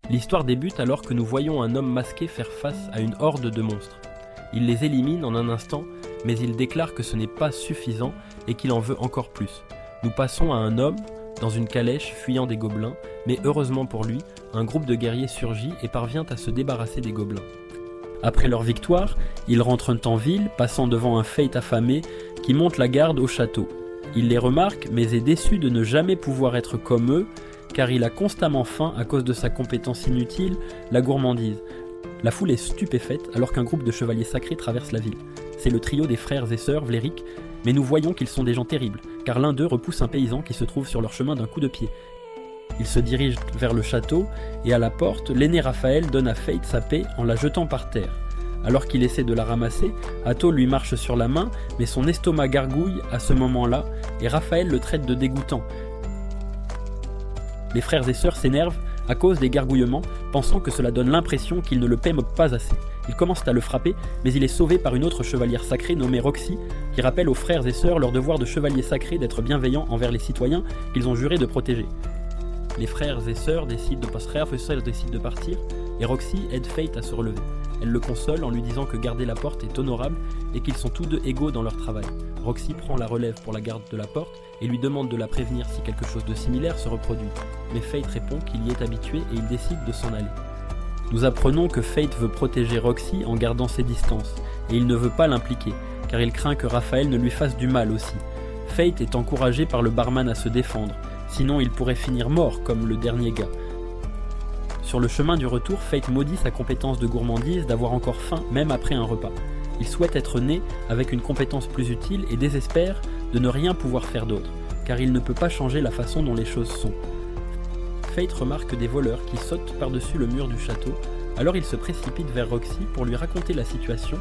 L'histoire débute alors que nous voyons un homme masqué faire face à une horde de monstres. Il les élimine en un instant, mais il déclare que ce n'est pas suffisant et qu'il en veut encore plus. Nous passons à un homme, dans une calèche, fuyant des gobelins, mais heureusement pour lui, un groupe de guerriers surgit et parvient à se débarrasser des gobelins. Après leur victoire, ils rentrent en ville, passant devant un Fate affamé qui monte la garde au château. Il les remarque, mais est déçu de ne jamais pouvoir être comme eux, car il a constamment faim à cause de sa compétence inutile, la gourmandise. La foule est stupéfaite alors qu'un groupe de chevaliers sacrés traverse la ville. C'est le trio des frères et sœurs Vlerick, mais nous voyons qu'ils sont des gens terribles, car l'un d'eux repousse un paysan qui se trouve sur leur chemin d'un coup de pied. Ils se dirigent vers le château, et à la porte, l'aîné Raphaël donne à Fate sa paix en la jetant par terre. Alors qu'il essaie de la ramasser, Atto lui marche sur la main, mais son estomac gargouille à ce moment-là, et Raphaël le traite de dégoûtant. Les frères et sœurs s'énervent à cause des gargouillements, pensant que cela donne l'impression qu'ils ne le paient pas assez. Ils commencent à le frapper, mais il est sauvé par une autre chevalière sacrée nommée Roxy, qui rappelle aux frères et sœurs leur devoir de chevaliers sacrés d'être bienveillants envers les citoyens qu'ils ont juré de protéger. Les frères et sœurs décident de partir, et Roxy aide Fate à se relever. Elle le console en lui disant que garder la porte est honorable et qu'ils sont tous deux égaux dans leur travail. Roxy prend la relève pour la garde de la porte et lui demande de la prévenir si quelque chose de similaire se reproduit. Mais Fate répond qu'il y est habitué et il décide de s'en aller. Nous apprenons que Fate veut protéger Roxy en gardant ses distances, et il ne veut pas l'impliquer, car il craint que Raphaël ne lui fasse du mal aussi. Fate est encouragé par le barman à se défendre, sinon il pourrait finir mort comme le dernier gars. Sur le chemin du retour, Fate maudit sa compétence de gourmandise d'avoir encore faim même après un repas. Il souhaite être né avec une compétence plus utile et désespère de ne rien pouvoir faire d'autre, car il ne peut pas changer la façon dont les choses sont. Fate remarque des voleurs qui sautent par-dessus le mur du château, alors il se précipite vers Roxy pour lui raconter la situation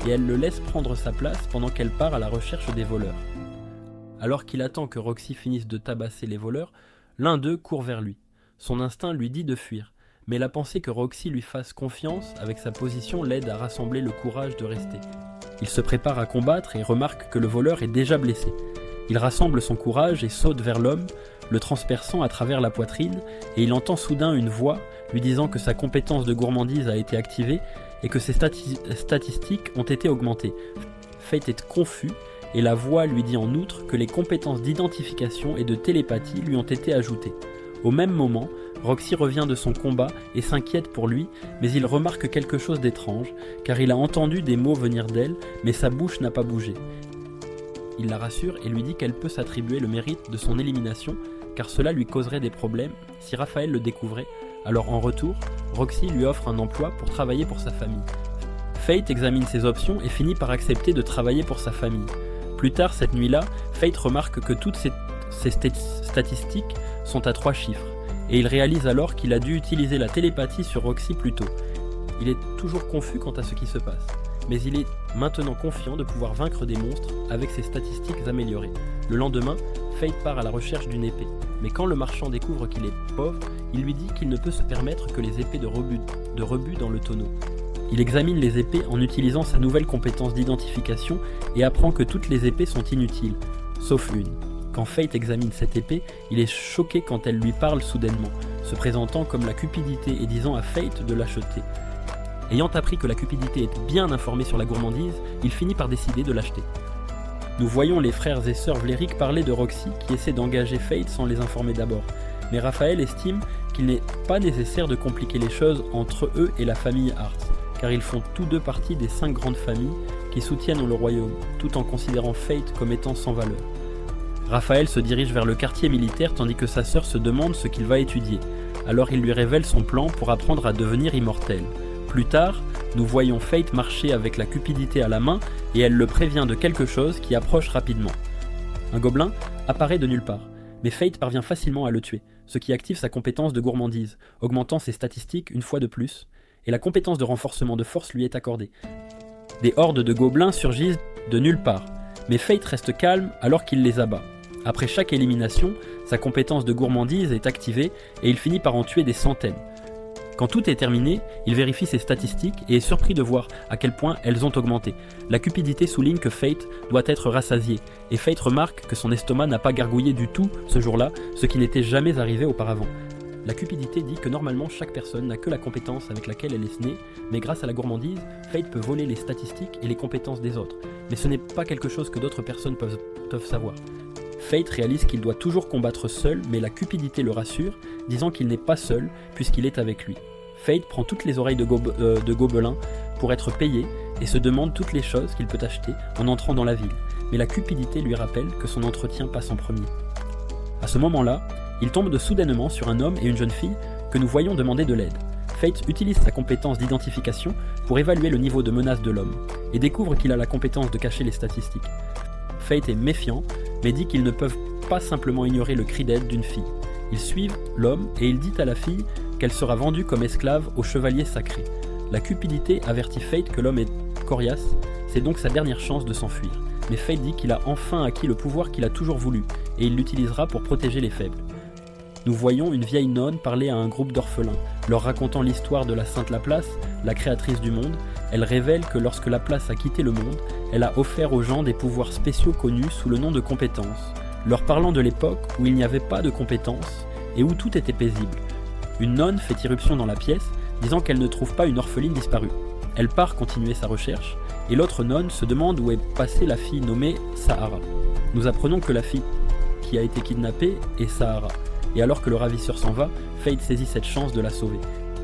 et elle le laisse prendre sa place pendant qu'elle part à la recherche des voleurs. Alors qu'il attend que Roxy finisse de tabasser les voleurs, l'un d'eux court vers lui. Son instinct lui dit de fuir, mais la pensée que Roxy lui fasse confiance avec sa position l'aide à rassembler le courage de rester. Il se prépare à combattre et remarque que le voleur est déjà blessé. Il rassemble son courage et saute vers l'homme, le transperçant à travers la poitrine, et il entend soudain une voix lui disant que sa compétence de gourmandise a été activée et que ses statistiques ont été augmentées. Fate est confus, et la voix lui dit en outre que les compétences d'identification et de télépathie lui ont été ajoutées. Au même moment, Roxy revient de son combat et s'inquiète pour lui, mais il remarque quelque chose d'étrange, car il a entendu des mots venir d'elle, mais sa bouche n'a pas bougé. Il la rassure et lui dit qu'elle peut s'attribuer le mérite de son élimination, car cela lui causerait des problèmes si Raphaël le découvrait. Alors en retour, Roxy lui offre un emploi pour travailler pour sa famille. Fate examine ses options et finit par accepter de travailler pour sa famille. Plus tard cette nuit-là, Fate remarque que toutes ses statistiques sont à 3 chiffres, et il réalise alors qu'il a dû utiliser la télépathie sur Roxy plus tôt. Il est toujours confus quant à ce qui se passe, mais il est maintenant confiant de pouvoir vaincre des monstres avec ses statistiques améliorées. Le lendemain, Fate part à la recherche d'une épée, mais quand le marchand découvre qu'il est pauvre, il lui dit qu'il ne peut se permettre que les épées de rebut dans le tonneau. Il examine les épées en utilisant sa nouvelle compétence d'identification et apprend que toutes les épées sont inutiles, sauf une. Quand Fate examine cette épée, il est choqué quand elle lui parle soudainement, se présentant comme la cupidité et disant à Fate de l'acheter. Ayant appris que la cupidité est bien informée sur la gourmandise, il finit par décider de l'acheter. Nous voyons les frères et sœurs Vlerick parler de Roxy qui essaie d'engager Fate sans les informer d'abord, mais Raphaël estime qu'il n'est pas nécessaire de compliquer les choses entre eux et la famille Hart, car ils font tous deux partie des 5 grandes familles qui soutiennent le royaume, tout en considérant Fate comme étant sans valeur. Raphaël se dirige vers le quartier militaire tandis que sa sœur se demande ce qu'il va étudier. Alors il lui révèle son plan pour apprendre à devenir immortel. Plus tard, nous voyons Fate marcher avec la cupidité à la main et elle le prévient de quelque chose qui approche rapidement. Un gobelin apparaît de nulle part, mais Fate parvient facilement à le tuer, ce qui active sa compétence de gourmandise, augmentant ses statistiques une fois de plus, et la compétence de renforcement de force lui est accordée. Des hordes de gobelins surgissent de nulle part, mais Fate reste calme alors qu'il les abat. Après chaque élimination, sa compétence de gourmandise est activée et il finit par en tuer des centaines. Quand tout est terminé, il vérifie ses statistiques et est surpris de voir à quel point elles ont augmenté. La cupidité souligne que Fate doit être rassasié, et Fate remarque que son estomac n'a pas gargouillé du tout ce jour-là, ce qui n'était jamais arrivé auparavant. La cupidité dit que normalement chaque personne n'a que la compétence avec laquelle elle est née, mais grâce à la gourmandise, Fate peut voler les statistiques et les compétences des autres. Mais ce n'est pas quelque chose que d'autres personnes peuvent savoir. Fate réalise qu'il doit toujours combattre seul, mais la cupidité le rassure, disant qu'il n'est pas seul puisqu'il est avec lui. Fate prend toutes les oreilles de gobelins pour être payé et se demande toutes les choses qu'il peut acheter en entrant dans la ville. Mais la cupidité lui rappelle que son entretien passe en premier. À ce moment-là, il tombe soudainement sur un homme et une jeune fille que nous voyons demander de l'aide. Fate utilise sa compétence d'identification pour évaluer le niveau de menace de l'homme, et découvre qu'il a la compétence de cacher les statistiques. Fate est méfiant, mais dit qu'ils ne peuvent pas simplement ignorer le cri d'aide d'une fille. Ils suivent l'homme et il dit à la fille qu'elle sera vendue comme esclave au chevalier sacré. La cupidité avertit Fate que l'homme est coriace, c'est donc sa dernière chance de s'enfuir. Mais Fate dit qu'il a enfin acquis le pouvoir qu'il a toujours voulu, et il l'utilisera pour protéger les faibles. Nous voyons une vieille nonne parler à un groupe d'orphelins, leur racontant l'histoire de la Sainte Laplace, la créatrice du monde. Elle révèle que lorsque Laplace a quitté le monde, elle a offert aux gens des pouvoirs spéciaux connus sous le nom de compétences, leur parlant de l'époque où il n'y avait pas de compétences et où tout était paisible. Une nonne fait irruption dans la pièce, disant qu'elle ne trouve pas une orpheline disparue. Elle part continuer sa recherche, et l'autre nonne se demande où est passée la fille nommée Sahara. Nous apprenons que la fille qui a été kidnappée est Sahara, et alors que le ravisseur s'en va, Fate saisit cette chance de la sauver.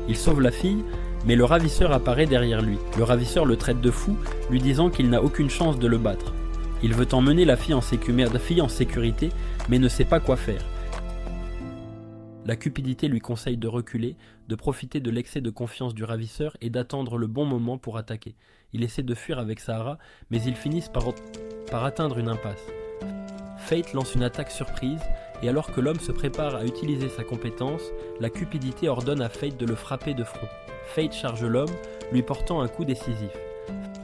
Il sauve la fille, mais le ravisseur apparaît derrière lui. Le ravisseur le traite de fou, lui disant qu'il n'a aucune chance de le battre. Il veut emmener la fille en sécurité, mais ne sait pas quoi faire. La cupidité lui conseille de reculer, de profiter de l'excès de confiance du ravisseur et d'attendre le bon moment pour attaquer. Il essaie de fuir avec Sahara, mais ils finissent par atteindre une impasse. Fate lance une attaque surprise, et alors que l'homme se prépare à utiliser sa compétence, la cupidité ordonne à Fate de le frapper de front. Fate charge l'homme, lui portant un coup décisif.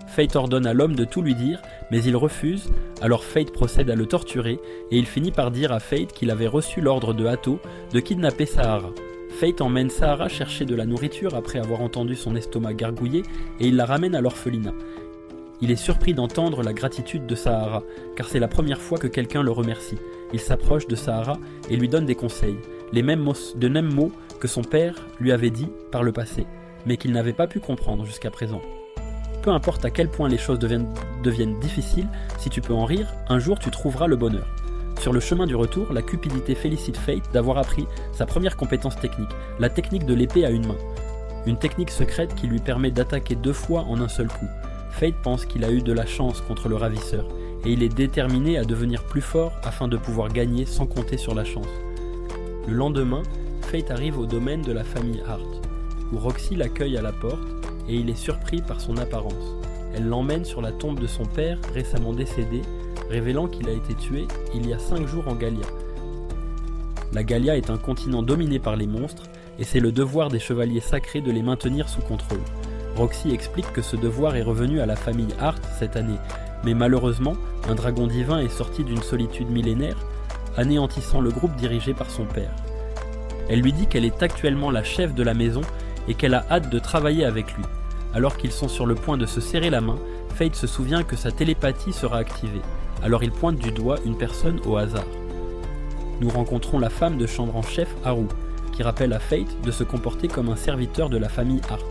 Fate ordonne à l'homme de tout lui dire, mais il refuse, alors Fate procède à le torturer, et il finit par dire à Fate qu'il avait reçu l'ordre de Hato de kidnapper Sahara. Fate emmène Sahara chercher de la nourriture après avoir entendu son estomac gargouiller, et il la ramène à l'orphelinat. Il est surpris d'entendre la gratitude de Sahara, car c'est la première fois que quelqu'un le remercie. Il s'approche de Sahara et lui donne des conseils, les mêmes mots que son père lui avait dit par le passé, mais qu'il n'avait pas pu comprendre jusqu'à présent. Peu importe à quel point les choses deviennent difficiles, si tu peux en rire, un jour tu trouveras le bonheur. Sur le chemin du retour, la cupidité félicite Fate d'avoir appris sa première compétence technique, la technique de l'épée à une main. Une technique secrète qui lui permet d'attaquer 2 fois en un seul coup. Fate pense qu'il a eu de la chance contre le ravisseur, et il est déterminé à devenir plus fort afin de pouvoir gagner sans compter sur la chance. Le lendemain, Fate arrive au domaine de la famille Hart, où Roxy l'accueille à la porte, et il est surpris par son apparence. Elle l'emmène sur la tombe de son père, récemment décédé, révélant qu'il a été tué il y a 5 jours en Galia. La Galia est un continent dominé par les monstres, et c'est le devoir des chevaliers sacrés de les maintenir sous contrôle. Roxy explique que ce devoir est revenu à la famille Hart cette année, mais malheureusement, un dragon divin est sorti d'une solitude millénaire, anéantissant le groupe dirigé par son père. Elle lui dit qu'elle est actuellement la chef de la maison et qu'elle a hâte de travailler avec lui. Alors qu'ils sont sur le point de se serrer la main, Fate se souvient que sa télépathie sera activée. Alors il pointe du doigt une personne au hasard. Nous rencontrons la femme de chambre en chef, Haru, qui rappelle à Fate de se comporter comme un serviteur de la famille Hart.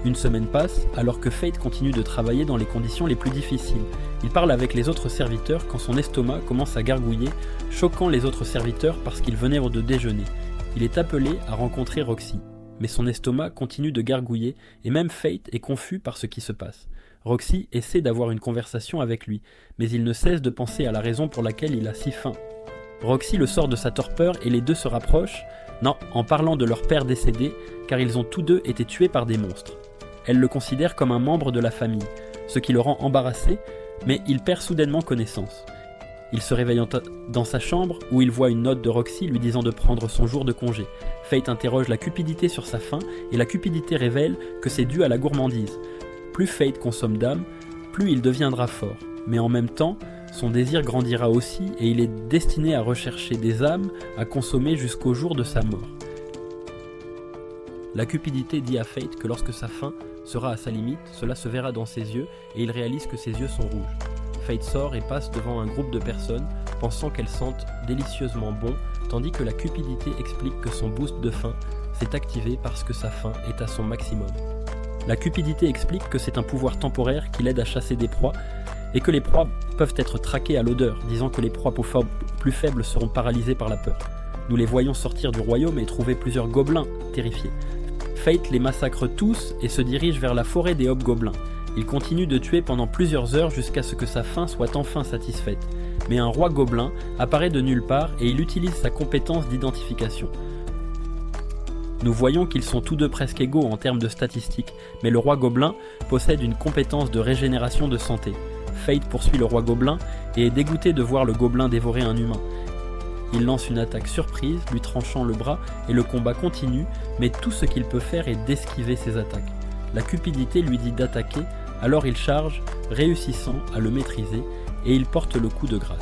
Une semaine passe, alors que Fate continue de travailler dans les conditions les plus difficiles. Il parle avec les autres serviteurs quand son estomac commence à gargouiller, choquant les autres serviteurs parce qu'ils venaient de déjeuner. Il est appelé à rencontrer Roxy, mais son estomac continue de gargouiller et même Fate est confus par ce qui se passe. Roxy essaie d'avoir une conversation avec lui, mais il ne cesse de penser à la raison pour laquelle il a si faim. Roxy le sort de sa torpeur et les deux se rapprochent, en parlant de leur père décédé, car ils ont tous deux été tués par des monstres. Elle le considère comme un membre de la famille, ce qui le rend embarrassé, mais il perd soudainement connaissance. Il se réveille dans sa chambre où il voit une note de Roxy lui disant de prendre son jour de congé. Fate interroge la cupidité sur sa faim et la cupidité révèle que c'est dû à la gourmandise. Plus Fate consomme d'âme, plus il deviendra fort. Mais en même temps, son désir grandira aussi et il est destiné à rechercher des âmes à consommer jusqu'au jour de sa mort. La cupidité dit à Fate que lorsque sa faim sera à sa limite, cela se verra dans ses yeux et il réalise que ses yeux sont rouges. Fate sort et passe devant un groupe de personnes, pensant qu'elles sentent délicieusement bon, tandis que la cupidité explique que son boost de faim s'est activé parce que sa faim est à son maximum. La cupidité explique que c'est un pouvoir temporaire qui l'aide à chasser des proies et que les proies peuvent être traquées à l'odeur, disant que les proies plus faibles seront paralysées par la peur. Nous les voyons sortir du royaume et trouver plusieurs gobelins terrifiés. Fate les massacre tous et se dirige vers la forêt des hobgoblins. Il continue de tuer pendant plusieurs heures jusqu'à ce que sa faim soit enfin satisfaite. Mais un roi gobelin apparaît de nulle part et il utilise sa compétence d'identification. Nous voyons qu'ils sont tous deux presque égaux en termes de statistiques, mais le roi gobelin possède une compétence de régénération de santé. Fate poursuit le roi gobelin et est dégoûté de voir le gobelin dévorer un humain. Il lance une attaque surprise, lui tranchant le bras, et le combat continue, mais tout ce qu'il peut faire est d'esquiver ses attaques. La cupidité lui dit d'attaquer, alors il charge, réussissant à le maîtriser, et il porte le coup de grâce.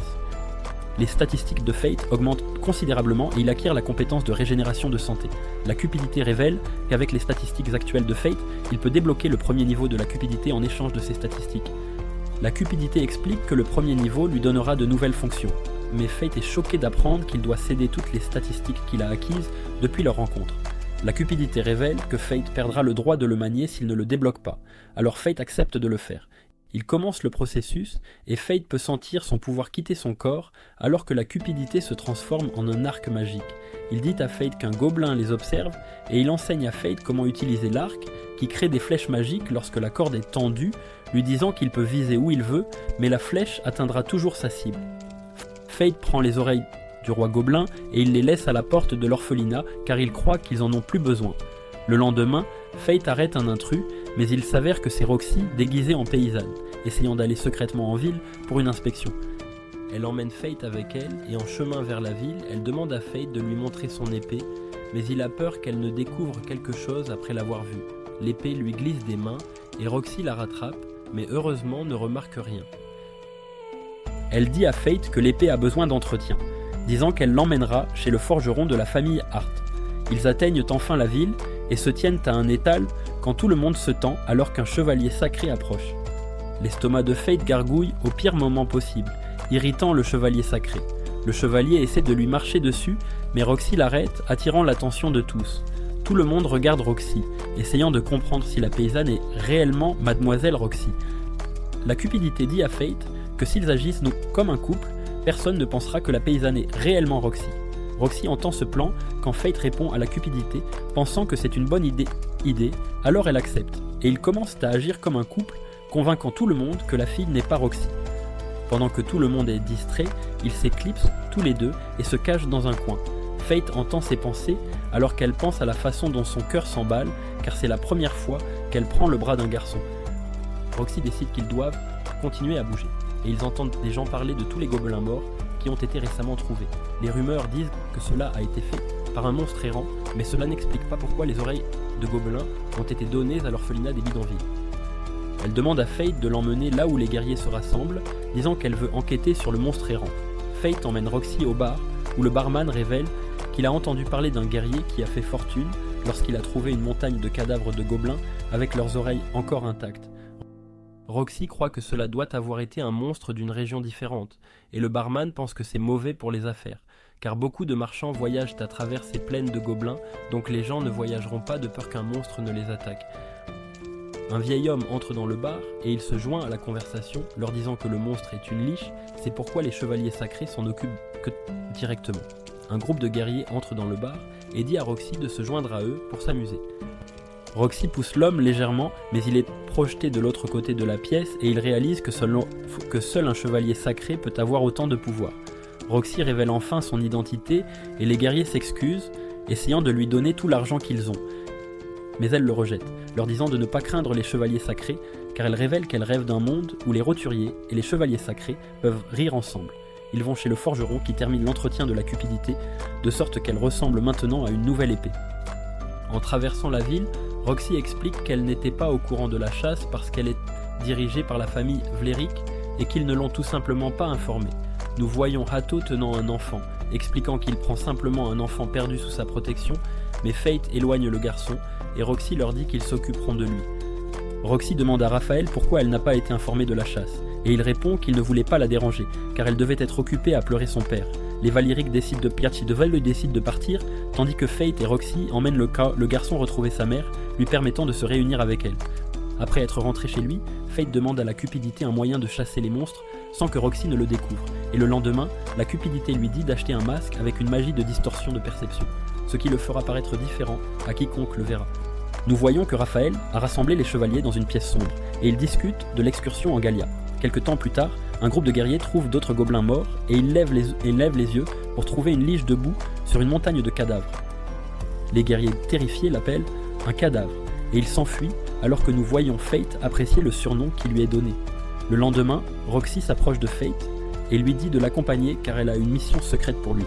Les statistiques de Fate augmentent considérablement et il acquiert la compétence de régénération de santé. La cupidité révèle qu'avec les statistiques actuelles de Fate, il peut débloquer le premier niveau de la cupidité en échange de ses statistiques. La cupidité explique que le premier niveau lui donnera de nouvelles fonctions, mais Fate est choqué d'apprendre qu'il doit céder toutes les statistiques qu'il a acquises depuis leur rencontre. La cupidité révèle que Fate perdra le droit de le manier s'il ne le débloque pas, alors Fate accepte de le faire. Il commence le processus et Fate peut sentir son pouvoir quitter son corps alors que la cupidité se transforme en un arc magique. Il dit à Fate qu'un gobelin les observe et il enseigne à Fate comment utiliser l'arc qui crée des flèches magiques lorsque la corde est tendue, lui disant qu'il peut viser où il veut, mais la flèche atteindra toujours sa cible. Fate prend les oreilles du roi gobelin et il les laisse à la porte de l'orphelinat car il croit qu'ils en ont plus besoin. Le lendemain, Fate arrête un intrus, mais il s'avère que c'est Roxy déguisée en paysanne, essayant d'aller secrètement en ville pour une inspection. Elle emmène Fate avec elle et en chemin vers la ville, elle demande à Fate de lui montrer son épée, mais il a peur qu'elle ne découvre quelque chose après l'avoir vue. L'épée lui glisse des mains et Roxy la rattrape, mais heureusement ne remarque rien. Elle dit à Fate que l'épée a besoin d'entretien, disant qu'elle l'emmènera chez le forgeron de la famille Hart. Ils atteignent enfin la ville et se tiennent à un étal quand tout le monde se tend alors qu'un chevalier sacré approche. L'estomac de Fate gargouille au pire moment possible, irritant le chevalier sacré. Le chevalier essaie de lui marcher dessus, mais Roxy l'arrête, attirant l'attention de tous. Tout le monde regarde Roxy, essayant de comprendre si la paysanne est réellement Mademoiselle Roxy. La cupidité dit à Fate que s'ils agissent comme un couple, personne ne pensera que la paysanne est réellement Roxy. Roxy entend ce plan quand Fate répond à la cupidité, pensant que c'est une bonne idée, alors elle accepte, et ils commencent à agir comme un couple, convainquant tout le monde que la fille n'est pas Roxy. Pendant que tout le monde est distrait, ils s'éclipsent tous les deux et se cachent dans un coin. Fate entend ses pensées alors qu'elle pense à la façon dont son cœur s'emballe, car c'est la première fois qu'elle prend le bras d'un garçon. Roxy décide qu'ils doivent continuer à bouger, et ils entendent des gens parler de tous les gobelins morts qui ont été récemment trouvés. Les rumeurs disent que cela a été fait par un monstre errant, mais cela n'explique pas pourquoi les oreilles de gobelins ont été données à l'orphelinat des bidonvilles. Elle demande à Fate de l'emmener là où les guerriers se rassemblent, disant qu'elle veut enquêter sur le monstre errant. Fate emmène Roxy au bar, où le barman révèle qu'il a entendu parler d'un guerrier qui a fait fortune lorsqu'il a trouvé une montagne de cadavres de gobelins avec leurs oreilles encore intactes. Roxy croit que cela doit avoir été un monstre d'une région différente, et le barman pense que c'est mauvais pour les affaires, car beaucoup de marchands voyagent à travers ces plaines de gobelins, donc les gens ne voyageront pas de peur qu'un monstre ne les attaque. Un vieil homme entre dans le bar et il se joint à la conversation, leur disant que le monstre est une liche, c'est pourquoi les chevaliers sacrés s'en occupent que directement. Un groupe de guerriers entre dans le bar et dit à Roxy de se joindre à eux pour s'amuser. Roxy pousse l'homme légèrement, mais il est projeté de l'autre côté de la pièce et il réalise que seul un chevalier sacré peut avoir autant de pouvoir. Roxy révèle enfin son identité et les guerriers s'excusent, essayant de lui donner tout l'argent qu'ils ont. Mais elle le rejette, leur disant de ne pas craindre les chevaliers sacrés, car elle révèle qu'elle rêve d'un monde où les roturiers et les chevaliers sacrés peuvent rire ensemble. Ils vont chez le forgeron qui termine l'entretien de la cupidité, de sorte qu'elle ressemble maintenant à une nouvelle épée. En traversant la ville, Roxy explique qu'elle n'était pas au courant de la chasse parce qu'elle est dirigée par la famille Vlerick et qu'ils ne l'ont tout simplement pas informée. Nous voyons Hatto tenant un enfant, expliquant qu'il prend simplement un enfant perdu sous sa protection, mais Fate éloigne le garçon et Roxy leur dit qu'ils s'occuperont de lui. Roxy demande à Raphaël pourquoi elle n'a pas été informée de la chasse, et il répond qu'il ne voulait pas la déranger, car elle devait être occupée à pleurer son père. les Vallyriques décident de partir, tandis que Fate et Roxy emmènent le garçon retrouver sa mère, lui permettant de se réunir avec elle. Après être rentré chez lui, Fate demande à la Cupidité un moyen de chasser les monstres sans que Roxy ne le découvre, et le lendemain, la Cupidité lui dit d'acheter un masque avec une magie de distorsion de perception, ce qui le fera paraître différent à quiconque le verra. Nous voyons que Raphaël a rassemblé les chevaliers dans une pièce sombre, et ils discutent de l'excursion en Gallia. Quelque temps plus tard, un groupe de guerriers trouve d'autres gobelins morts, et ils lèvent les yeux pour trouver une lige debout sur une montagne de cadavres. Les guerriers terrifiés l'appellent un cadavre, et il s'enfuit alors que nous voyons Fate apprécier le surnom qui lui est donné. Le lendemain, Roxy s'approche de Fate et lui dit de l'accompagner car elle a une mission secrète pour lui.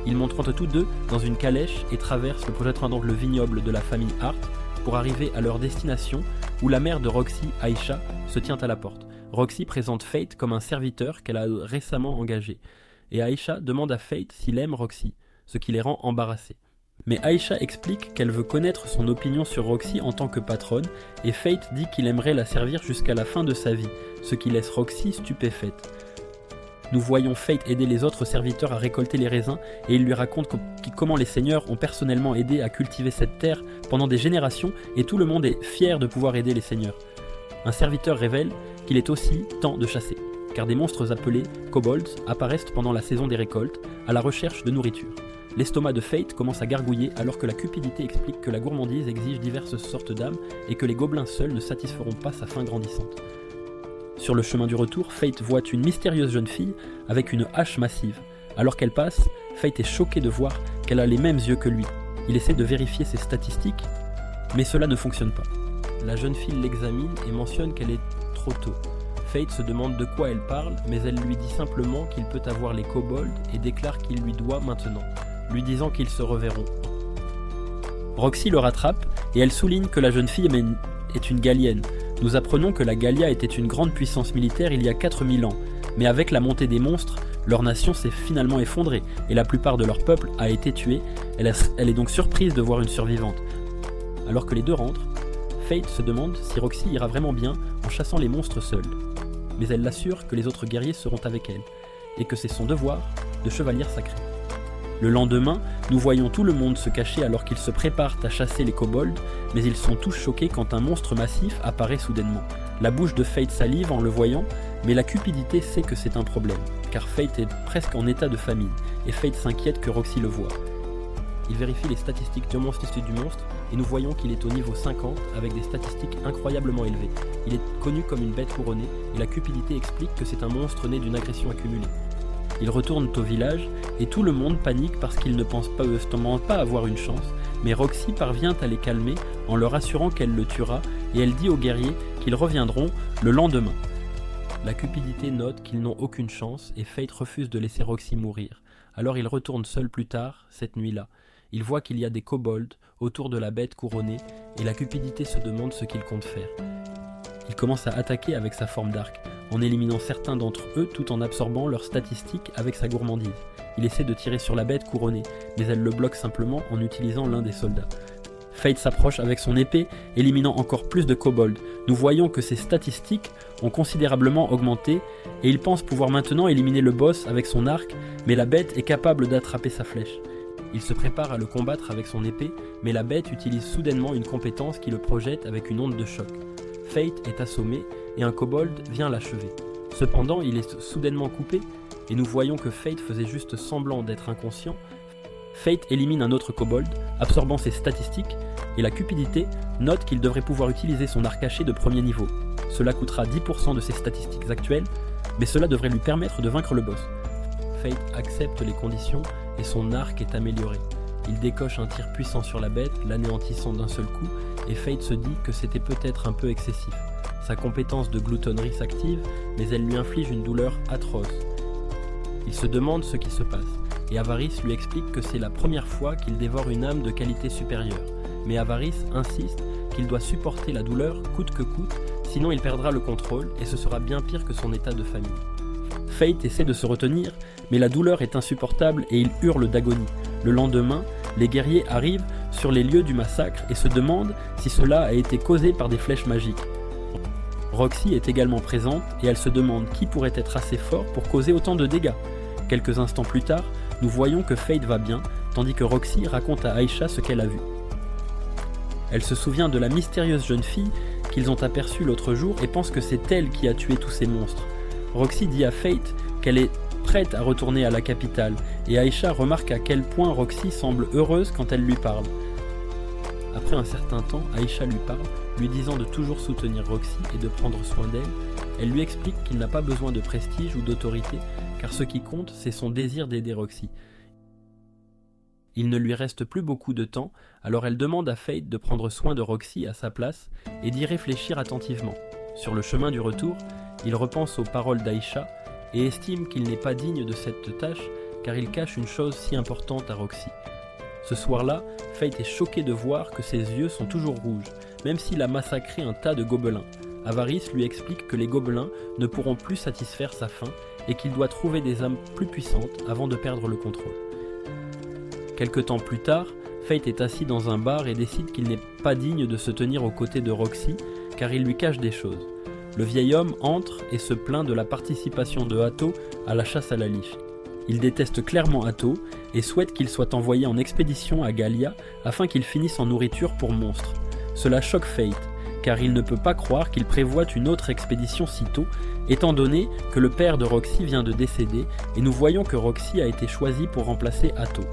Ils montent tous deux dans une calèche et traversent le vignoble de la famille Hart pour arriver à leur destination où la mère de Roxy, Aïcha, se tient à la porte. Roxy présente Fate comme un serviteur qu'elle a récemment engagé, et Aïcha demande à Fate s'il aime Roxy, ce qui les rend embarrassés. Mais Aïcha explique qu'elle veut connaître son opinion sur Roxy en tant que patronne, et Fate dit qu'il aimerait la servir jusqu'à la fin de sa vie, ce qui laisse Roxy stupéfaite. Nous voyons Fate aider les autres serviteurs à récolter les raisins, et il lui raconte comment les seigneurs ont personnellement aidé à cultiver cette terre pendant des générations, et tout le monde est fier de pouvoir aider les seigneurs. Un serviteur révèle qu'il est aussi temps de chasser, car des monstres appelés kobolds apparaissent pendant la saison des récoltes, à la recherche de nourriture. L'estomac de Fate commence à gargouiller alors que la Cupidité explique que la gourmandise exige diverses sortes d'âmes et que les gobelins seuls ne satisferont pas sa faim grandissante. Sur le chemin du retour, Fate voit une mystérieuse jeune fille avec une hache massive. Alors qu'elle passe, Fate est choqué de voir qu'elle a les mêmes yeux que lui. Il essaie de vérifier ses statistiques, mais cela ne fonctionne pas. La jeune fille l'examine et mentionne qu'elle est trop tôt. Fate se demande de quoi elle parle, mais elle lui dit simplement qu'il peut avoir les kobolds et déclare qu'il lui doit maintenant, lui disant qu'ils se reverront. Roxy le rattrape et elle souligne que la jeune fille est une Gallienne. Nous apprenons que la Gallia était une grande puissance militaire il y a 4000 ans, mais avec la montée des monstres, leur nation s'est finalement effondrée et la plupart de leur peuple a été tué. Elle est donc surprise de voir une survivante. Alors que les deux rentrent, Fate se demande si Roxy ira vraiment bien en chassant les monstres seule. Mais elle l'assure que les autres guerriers seront avec elle, et que c'est son devoir de chevalière sacrée. Le lendemain, nous voyons tout le monde se cacher alors qu'ils se préparent à chasser les kobolds, mais ils sont tous choqués quand un monstre massif apparaît soudainement. La bouche de Fate salive en le voyant, mais la Cupidité sait que c'est un problème, car Fate est presque en état de famine, et Fate s'inquiète que Roxy le voie. Il vérifie les statistiques du monstre, et nous voyons qu'il est au niveau 50, avec des statistiques incroyablement élevées. Il est connu comme une bête couronnée, et la Cupidité explique que c'est un monstre né d'une agression accumulée. Ils retournent au village, et tout le monde panique parce qu'ils ne pensent pas avoir une chance, mais Roxy parvient à les calmer en leur assurant qu'elle le tuera, et elle dit aux guerriers qu'ils reviendront le lendemain. La Cupidité note qu'ils n'ont aucune chance, et Fate refuse de laisser Roxy mourir. Alors ils retournent seuls plus tard, cette nuit-là. Ils voient qu'il y a des kobolds autour de la bête couronnée, et la Cupidité se demande ce qu'il compte faire. Il commence à attaquer avec sa forme d'arc, en éliminant certains d'entre eux tout en absorbant leurs statistiques avec sa gourmandise. Il essaie de tirer sur la bête couronnée, mais elle le bloque simplement en utilisant l'un des soldats. Fate s'approche avec son épée, éliminant encore plus de kobolds. Nous voyons que ses statistiques ont considérablement augmenté, et il pense pouvoir maintenant éliminer le boss avec son arc, mais la bête est capable d'attraper sa flèche. Il se prépare à le combattre avec son épée, mais la bête utilise soudainement une compétence qui le projette avec une onde de choc. Fate est assommé, et un kobold vient l'achever. Cependant, il est soudainement coupé, et nous voyons que Fate faisait juste semblant d'être inconscient. Fate élimine un autre kobold, absorbant ses statistiques, et la Cupidité note qu'il devrait pouvoir utiliser son arc caché de premier niveau. Cela coûtera 10% de ses statistiques actuelles, mais cela devrait lui permettre de vaincre le boss. Fate accepte les conditions, et son arc est amélioré. Il décoche un tir puissant sur la bête, l'anéantissant d'un seul coup, et Fate se dit que c'était peut-être un peu excessif. Sa compétence de gloutonnerie s'active, mais elle lui inflige une douleur atroce. Il se demande ce qui se passe, et Avarice lui explique que c'est la première fois qu'il dévore une âme de qualité supérieure. Mais Avarice insiste qu'il doit supporter la douleur coûte que coûte, sinon il perdra le contrôle, et ce sera bien pire que son état de famine. Fate essaie de se retenir, mais la douleur est insupportable et il hurle d'agonie. Le lendemain, les guerriers arrivent sur les lieux du massacre et se demandent si cela a été causé par des flèches magiques. Roxy est également présente et elle se demande qui pourrait être assez fort pour causer autant de dégâts. Quelques instants plus tard, nous voyons que Fate va bien, tandis que Roxy raconte à Aisha ce qu'elle a vu. Elle se souvient de la mystérieuse jeune fille qu'ils ont aperçue l'autre jour et pense que c'est elle qui a tué tous ces monstres. Roxy dit à Fate qu'elle est prête à retourner à la capitale, et Aisha remarque à quel point Roxy semble heureuse quand elle lui parle. Après un certain temps, Aisha lui parle, lui disant de toujours soutenir Roxy et de prendre soin d'elle. Elle lui explique qu'il n'a pas besoin de prestige ou d'autorité, car ce qui compte, c'est son désir d'aider Roxy. Il ne lui reste plus beaucoup de temps, alors elle demande à Fate de prendre soin de Roxy à sa place et d'y réfléchir attentivement. Sur le chemin du retour, il repense aux paroles d'Aisha et estime qu'il n'est pas digne de cette tâche car il cache une chose si importante à Roxy. Ce soir-là, Fate est choqué de voir que ses yeux sont toujours rouges, même s'il a massacré un tas de gobelins. Avarice lui explique que les gobelins ne pourront plus satisfaire sa faim et qu'il doit trouver des âmes plus puissantes avant de perdre le contrôle. Quelque temps plus tard, Fate est assis dans un bar et décide qu'il n'est pas digne de se tenir aux côtés de Roxy car il lui cache des choses. Le vieil homme entre et se plaint de la participation de Atto à la chasse à la liche. Il déteste clairement Atto et souhaite qu'il soit envoyé en expédition à Gallia afin qu'il finisse en nourriture pour monstres. Cela choque Fate, car il ne peut pas croire qu'il prévoit une autre expédition si tôt, étant donné que le père de Roxy vient de décéder et nous voyons que Roxy a été choisi pour remplacer Atto.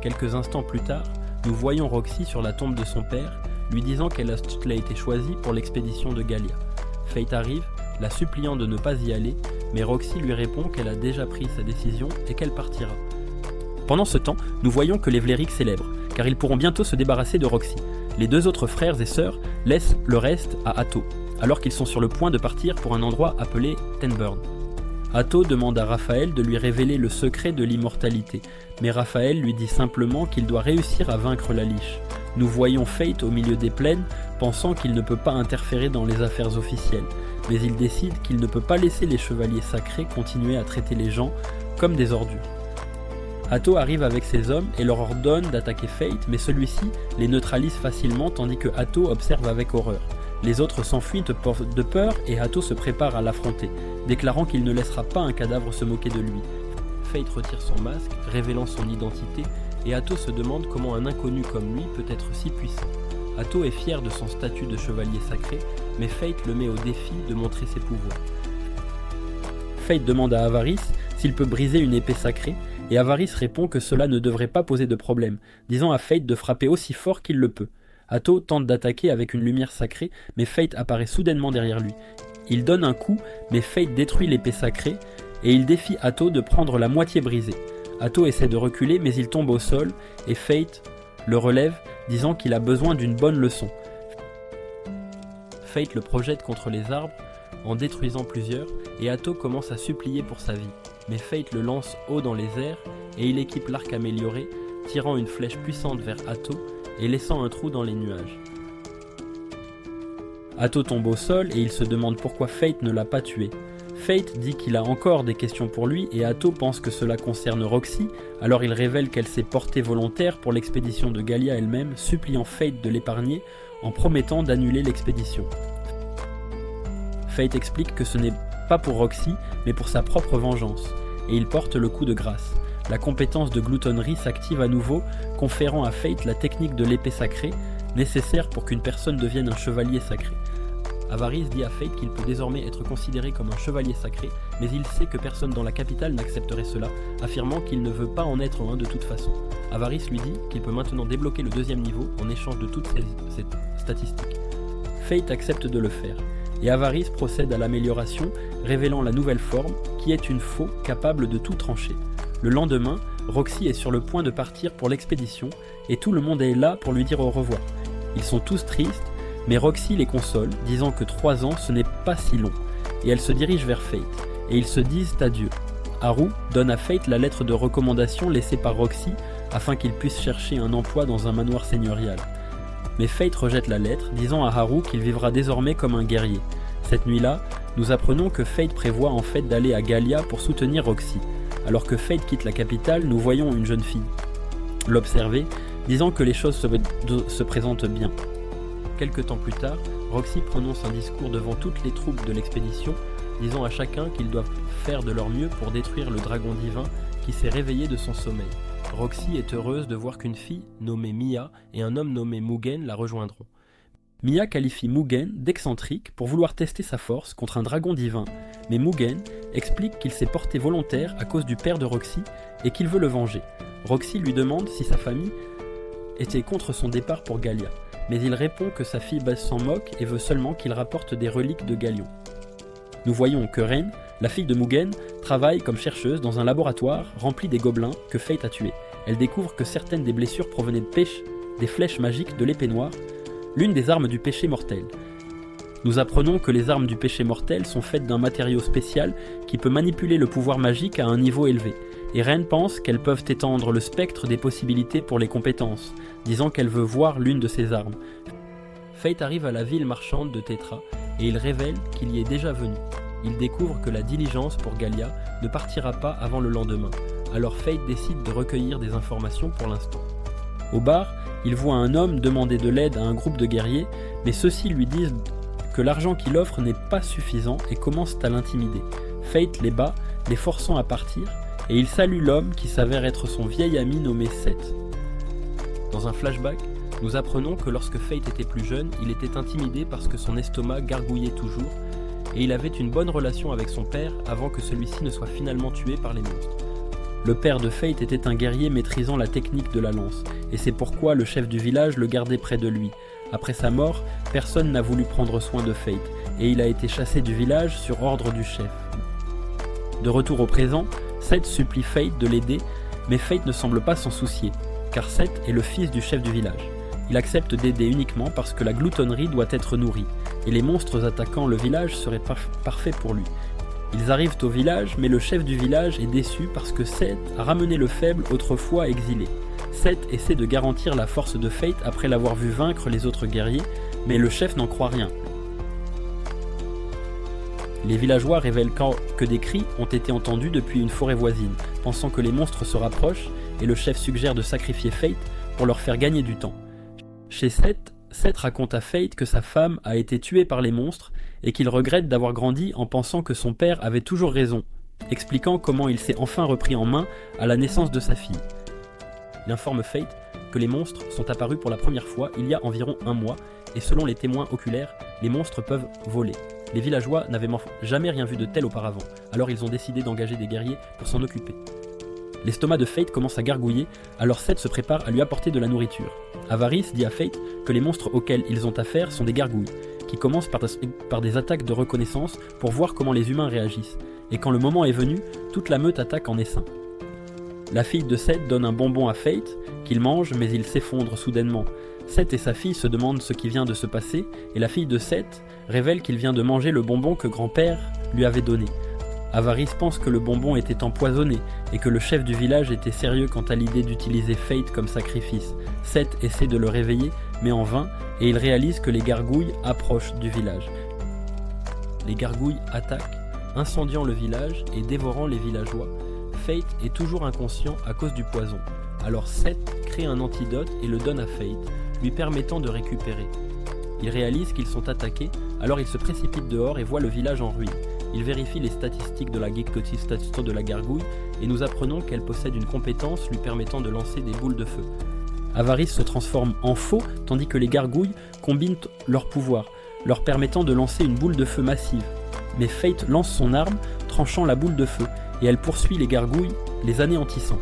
Quelques instants plus tard, nous voyons Roxy sur la tombe de son père, lui disant qu'elle a été choisie pour l'expédition de Gallia. Fate arrive, la suppliant de ne pas y aller, mais Roxy lui répond qu'elle a déjà pris sa décision et qu'elle partira. Pendant ce temps, nous voyons que les Vlerick célèbrent, car ils pourront bientôt se débarrasser de Roxy. Les deux autres frères et sœurs laissent le reste à Atto, alors qu'ils sont sur le point de partir pour un endroit appelé Tenburn. Atto demande à Raphaël de lui révéler le secret de l'immortalité, mais Raphaël lui dit simplement qu'il doit réussir à vaincre la liche. Nous voyons Fate au milieu des plaines, pensant qu'il ne peut pas interférer dans les affaires officielles, mais il décide qu'il ne peut pas laisser les chevaliers sacrés continuer à traiter les gens comme des ordures. Atto arrive avec ses hommes et leur ordonne d'attaquer Fate, mais celui-ci les neutralise facilement tandis que Atto observe avec horreur. Les autres s'enfuient de peur et Atto se prépare à l'affronter, déclarant qu'il ne laissera pas un cadavre se moquer de lui. Fate retire son masque, révélant son identité, et Atto se demande comment un inconnu comme lui peut être si puissant. Atto est fier de son statut de chevalier sacré, mais Fate le met au défi de montrer ses pouvoirs. Fate demande à Avarice s'il peut briser une épée sacrée, et Avarice répond que cela ne devrait pas poser de problème, disant à Fate de frapper aussi fort qu'il le peut. Atto tente d'attaquer avec une lumière sacrée, mais Fate apparaît soudainement derrière lui. Il donne un coup, mais Fate détruit l'épée sacrée, et il défie Atto de prendre la moitié brisée. Atto essaie de reculer, mais il tombe au sol, et Fate le relève, disant qu'il a besoin d'une bonne leçon. Fate le projette contre les arbres, en détruisant plusieurs, et Atto commence à supplier pour sa vie. Mais Fate le lance haut dans les airs, et il équipe l'arc amélioré, tirant une flèche puissante vers Atto, et laissant un trou dans les nuages. Atto tombe au sol, et il se demande pourquoi Fate ne l'a pas tué. Fate dit qu'il a encore des questions pour lui, et Atto pense que cela concerne Roxy, alors il révèle qu'elle s'est portée volontaire pour l'expédition de Gallia elle-même, suppliant Fate de l'épargner, en promettant d'annuler l'expédition. Fate explique que ce n'est pas pour Roxy, mais pour sa propre vengeance, et il porte le coup de grâce. La compétence de gloutonnerie s'active à nouveau, conférant à Fate la technique de l'épée sacrée, nécessaire pour qu'une personne devienne un chevalier sacré. Avarice dit à Fate qu'il peut désormais être considéré comme un chevalier sacré, mais il sait que personne dans la capitale n'accepterait cela, affirmant qu'il ne veut pas en être un de toute façon. Avarice lui dit qu'il peut maintenant débloquer le 2e niveau en échange de toutes ces statistiques. Fate accepte de le faire, et Avarice procède à l'amélioration, révélant la nouvelle forme, qui est une faux capable de tout trancher. Le lendemain, Roxy est sur le point de partir pour l'expédition, et tout le monde est là pour lui dire au revoir. Ils sont tous tristes, mais Roxy les console, disant que 3 ans ce n'est pas si long, et elle se dirige vers Fate, et ils se disent adieu. Haru donne à Fate la lettre de recommandation laissée par Roxy, afin qu'il puisse chercher un emploi dans un manoir seigneurial. Mais Fate rejette la lettre, disant à Haru qu'il vivra désormais comme un guerrier. Cette nuit-là, nous apprenons que Fate prévoit en fait d'aller à Gallia pour soutenir Roxy. Alors que Fate quitte la capitale, nous voyons une jeune fille l'observer, disant que les choses se présentent bien. Quelque temps plus tard, Roxy prononce un discours devant toutes les troupes de l'expédition, disant à chacun qu'ils doivent faire de leur mieux pour détruire le dragon divin qui s'est réveillé de son sommeil. Roxy est heureuse de voir qu'une fille nommée Mia et un homme nommé Mugen la rejoindront. Mia qualifie Mugen d'excentrique pour vouloir tester sa force contre un dragon divin, mais Mugen explique qu'il s'est porté volontaire à cause du père de Roxy et qu'il veut le venger. Roxy lui demande si sa famille était contre son départ pour Galia, mais il répond que sa fille s'en moque et veut seulement qu'il rapporte des reliques de Galion. Nous voyons que Ren, la fille de Mugen, travaille comme chercheuse dans un laboratoire rempli des gobelins que Fate a tués. Elle découvre que certaines des blessures provenaient des flèches magiques de l'épée noire, l'une des armes du péché mortel. Nous apprenons que les armes du péché mortel sont faites d'un matériau spécial qui peut manipuler le pouvoir magique à un niveau élevé, et Ren pense qu'elles peuvent étendre le spectre des possibilités pour les compétences, disant qu'elle veut voir l'une de ces armes. Fate arrive à la ville marchande de Tetra, et il révèle qu'il y est déjà venu. Il découvre que la diligence pour Galia ne partira pas avant le lendemain, alors Fate décide de recueillir des informations pour l'instant. Au bar, il voit un homme demander de l'aide à un groupe de guerriers, mais ceux-ci lui disent que l'argent qu'il offre n'est pas suffisant et commencent à l'intimider. Fate les bat, les forçant à partir, et il salue l'homme qui s'avère être son vieil ami nommé Seth. Dans un flashback, nous apprenons que lorsque Fate était plus jeune, il était intimidé parce que son estomac gargouillait toujours, et il avait une bonne relation avec son père avant que celui-ci ne soit finalement tué par les monstres. Le père de Fate était un guerrier maîtrisant la technique de la lance, et c'est pourquoi le chef du village le gardait près de lui. Après sa mort, personne n'a voulu prendre soin de Fate, et il a été chassé du village sur ordre du chef. De retour au présent, Seth supplie Fate de l'aider, mais Fate ne semble pas s'en soucier, car Seth est le fils du chef du village. Il accepte d'aider uniquement parce que la gloutonnerie doit être nourrie, et les monstres attaquant le village seraient parfaits pour lui. Ils arrivent au village, mais le chef du village est déçu parce que Seth a ramené le faible autrefois exilé. Seth essaie de garantir la force de Fate après l'avoir vu vaincre les autres guerriers, mais le chef n'en croit rien. Les villageois révèlent que des cris ont été entendus depuis une forêt voisine, pensant que les monstres se rapprochent, et le chef suggère de sacrifier Fate pour leur faire gagner du temps. Chez Seth, Seth raconte à Fate que sa femme a été tuée par les monstres et qu'il regrette d'avoir grandi en pensant que son père avait toujours raison, expliquant comment il s'est enfin repris en main à la naissance de sa fille. Il informe Fate que les monstres sont apparus pour la première fois il y a environ un mois et selon les témoins oculaires, les monstres peuvent voler. Les villageois n'avaient jamais rien vu de tel auparavant, alors ils ont décidé d'engager des guerriers pour s'en occuper. L'estomac de Fate commence à gargouiller, alors Seth se prépare à lui apporter de la nourriture. Avaris dit à Fate que les monstres auxquels ils ont affaire sont des gargouilles, qui commencent par des attaques de reconnaissance pour voir comment les humains réagissent, et quand le moment est venu, toute la meute attaque en essaim. La fille de Seth donne un bonbon à Fate, qu'il mange mais il s'effondre soudainement. Seth et sa fille se demandent ce qui vient de se passer, et la fille de Seth révèle qu'il vient de manger le bonbon que grand-père lui avait donné. Avaris pense que le bonbon était empoisonné et que le chef du village était sérieux quant à l'idée d'utiliser Fate comme sacrifice. Seth essaie de le réveiller, mais en vain, et il réalise que les gargouilles approchent du village. Les gargouilles attaquent, incendiant le village et dévorant les villageois. Fate est toujours inconscient à cause du poison. Alors Seth crée un antidote et le donne à Fate, lui permettant de récupérer. Il réalise qu'ils sont attaqués, alors il se précipite dehors et voit le village en ruine. Il vérifie les statistiques de la Gekkotisstatsto de la gargouille et nous apprenons qu'elle possède une compétence lui permettant de lancer des boules de feu. Avaris se transforme en faux tandis que les gargouilles combinent leurs pouvoirs, leur permettant de lancer une boule de feu massive. Mais Fate lance son arme, tranchant la boule de feu, et elle poursuit les gargouilles, les anéantissant.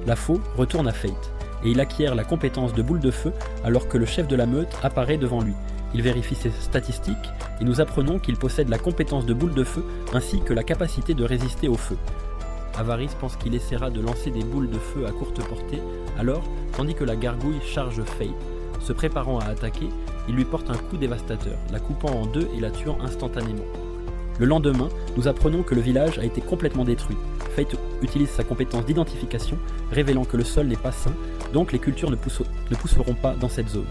La faux retourne à Fate, et il acquiert la compétence de boule de feu alors que le chef de la meute apparaît devant lui. Il vérifie ses statistiques et nous apprenons qu'il possède la compétence de boule de feu ainsi que la capacité de résister au feu. Avaris pense qu'il essaiera de lancer des boules de feu à courte portée, alors, tandis que la gargouille charge Fate. Se préparant à attaquer, il lui porte un coup dévastateur, la coupant en deux et la tuant instantanément. Le lendemain, nous apprenons que le village a été complètement détruit. Fate utilise sa compétence d'identification, révélant que le sol n'est pas sain, donc les cultures ne pousseront pas dans cette zone.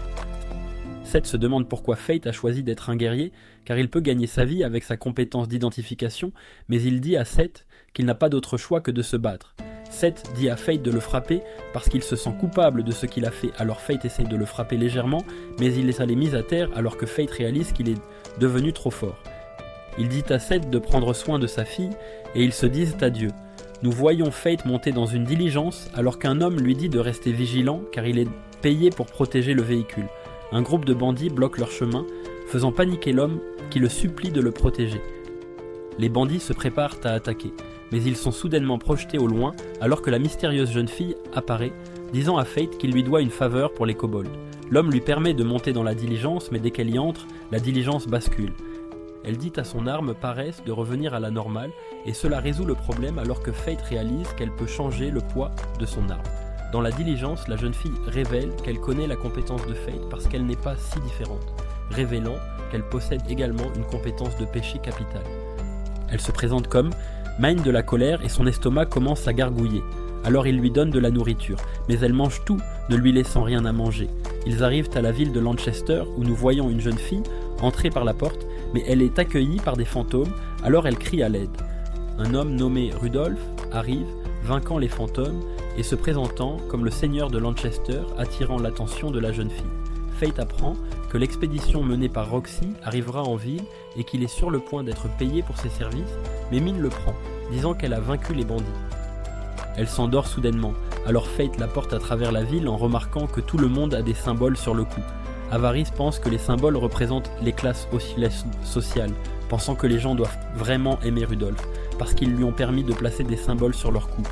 Seth se demande pourquoi Fate a choisi d'être un guerrier, car il peut gagner sa vie avec sa compétence d'identification, mais il dit à Seth qu'il n'a pas d'autre choix que de se battre. Seth dit à Fate de le frapper parce qu'il se sent coupable de ce qu'il a fait, alors Fate essaye de le frapper légèrement, mais il laisse aller mise à terre alors que Fate réalise qu'il est devenu trop fort. Il dit à Seth de prendre soin de sa fille et ils se disent adieu. Nous voyons Fate monter dans une diligence alors qu'un homme lui dit de rester vigilant car il est payé pour protéger le véhicule. Un groupe de bandits bloque leur chemin, faisant paniquer l'homme qui le supplie de le protéger. Les bandits se préparent à attaquer, mais ils sont soudainement projetés au loin alors que la mystérieuse jeune fille apparaît, disant à Fate qu'il lui doit une faveur pour les kobolds. L'homme lui permet de monter dans la diligence, mais dès qu'elle y entre, la diligence bascule. Elle dit à son arme Paresse de revenir à la normale, et cela résout le problème alors que Fate réalise qu'elle peut changer le poids de son arme. Dans la diligence, la jeune fille révèle qu'elle connaît la compétence de Fate parce qu'elle n'est pas si différente, révélant qu'elle possède également une compétence de péché capital. Elle se présente comme Mine de la colère et son estomac commence à gargouiller. Alors il lui donne de la nourriture, mais elle mange tout, ne lui laissant rien à manger. Ils arrivent à la ville de Lanchester où nous voyons une jeune fille entrer par la porte, mais elle est accueillie par des fantômes, alors elle crie à l'aide. Un homme nommé Rudolph arrive, vainquant les fantômes et se présentant comme le seigneur de Lanchester, attirant l'attention de la jeune fille. Fate apprend que l'expédition menée par Roxy arrivera en ville et qu'il est sur le point d'être payé pour ses services, mais Mine le prend, disant qu'elle a vaincu les bandits. Elle s'endort soudainement, alors Fate la porte à travers la ville en remarquant que tout le monde a des symboles sur le cou. Avarice pense que les symboles représentent les classes sociales, pensant que les gens doivent vraiment aimer Rudolph, parce qu'ils lui ont permis de placer des symboles sur leur cou.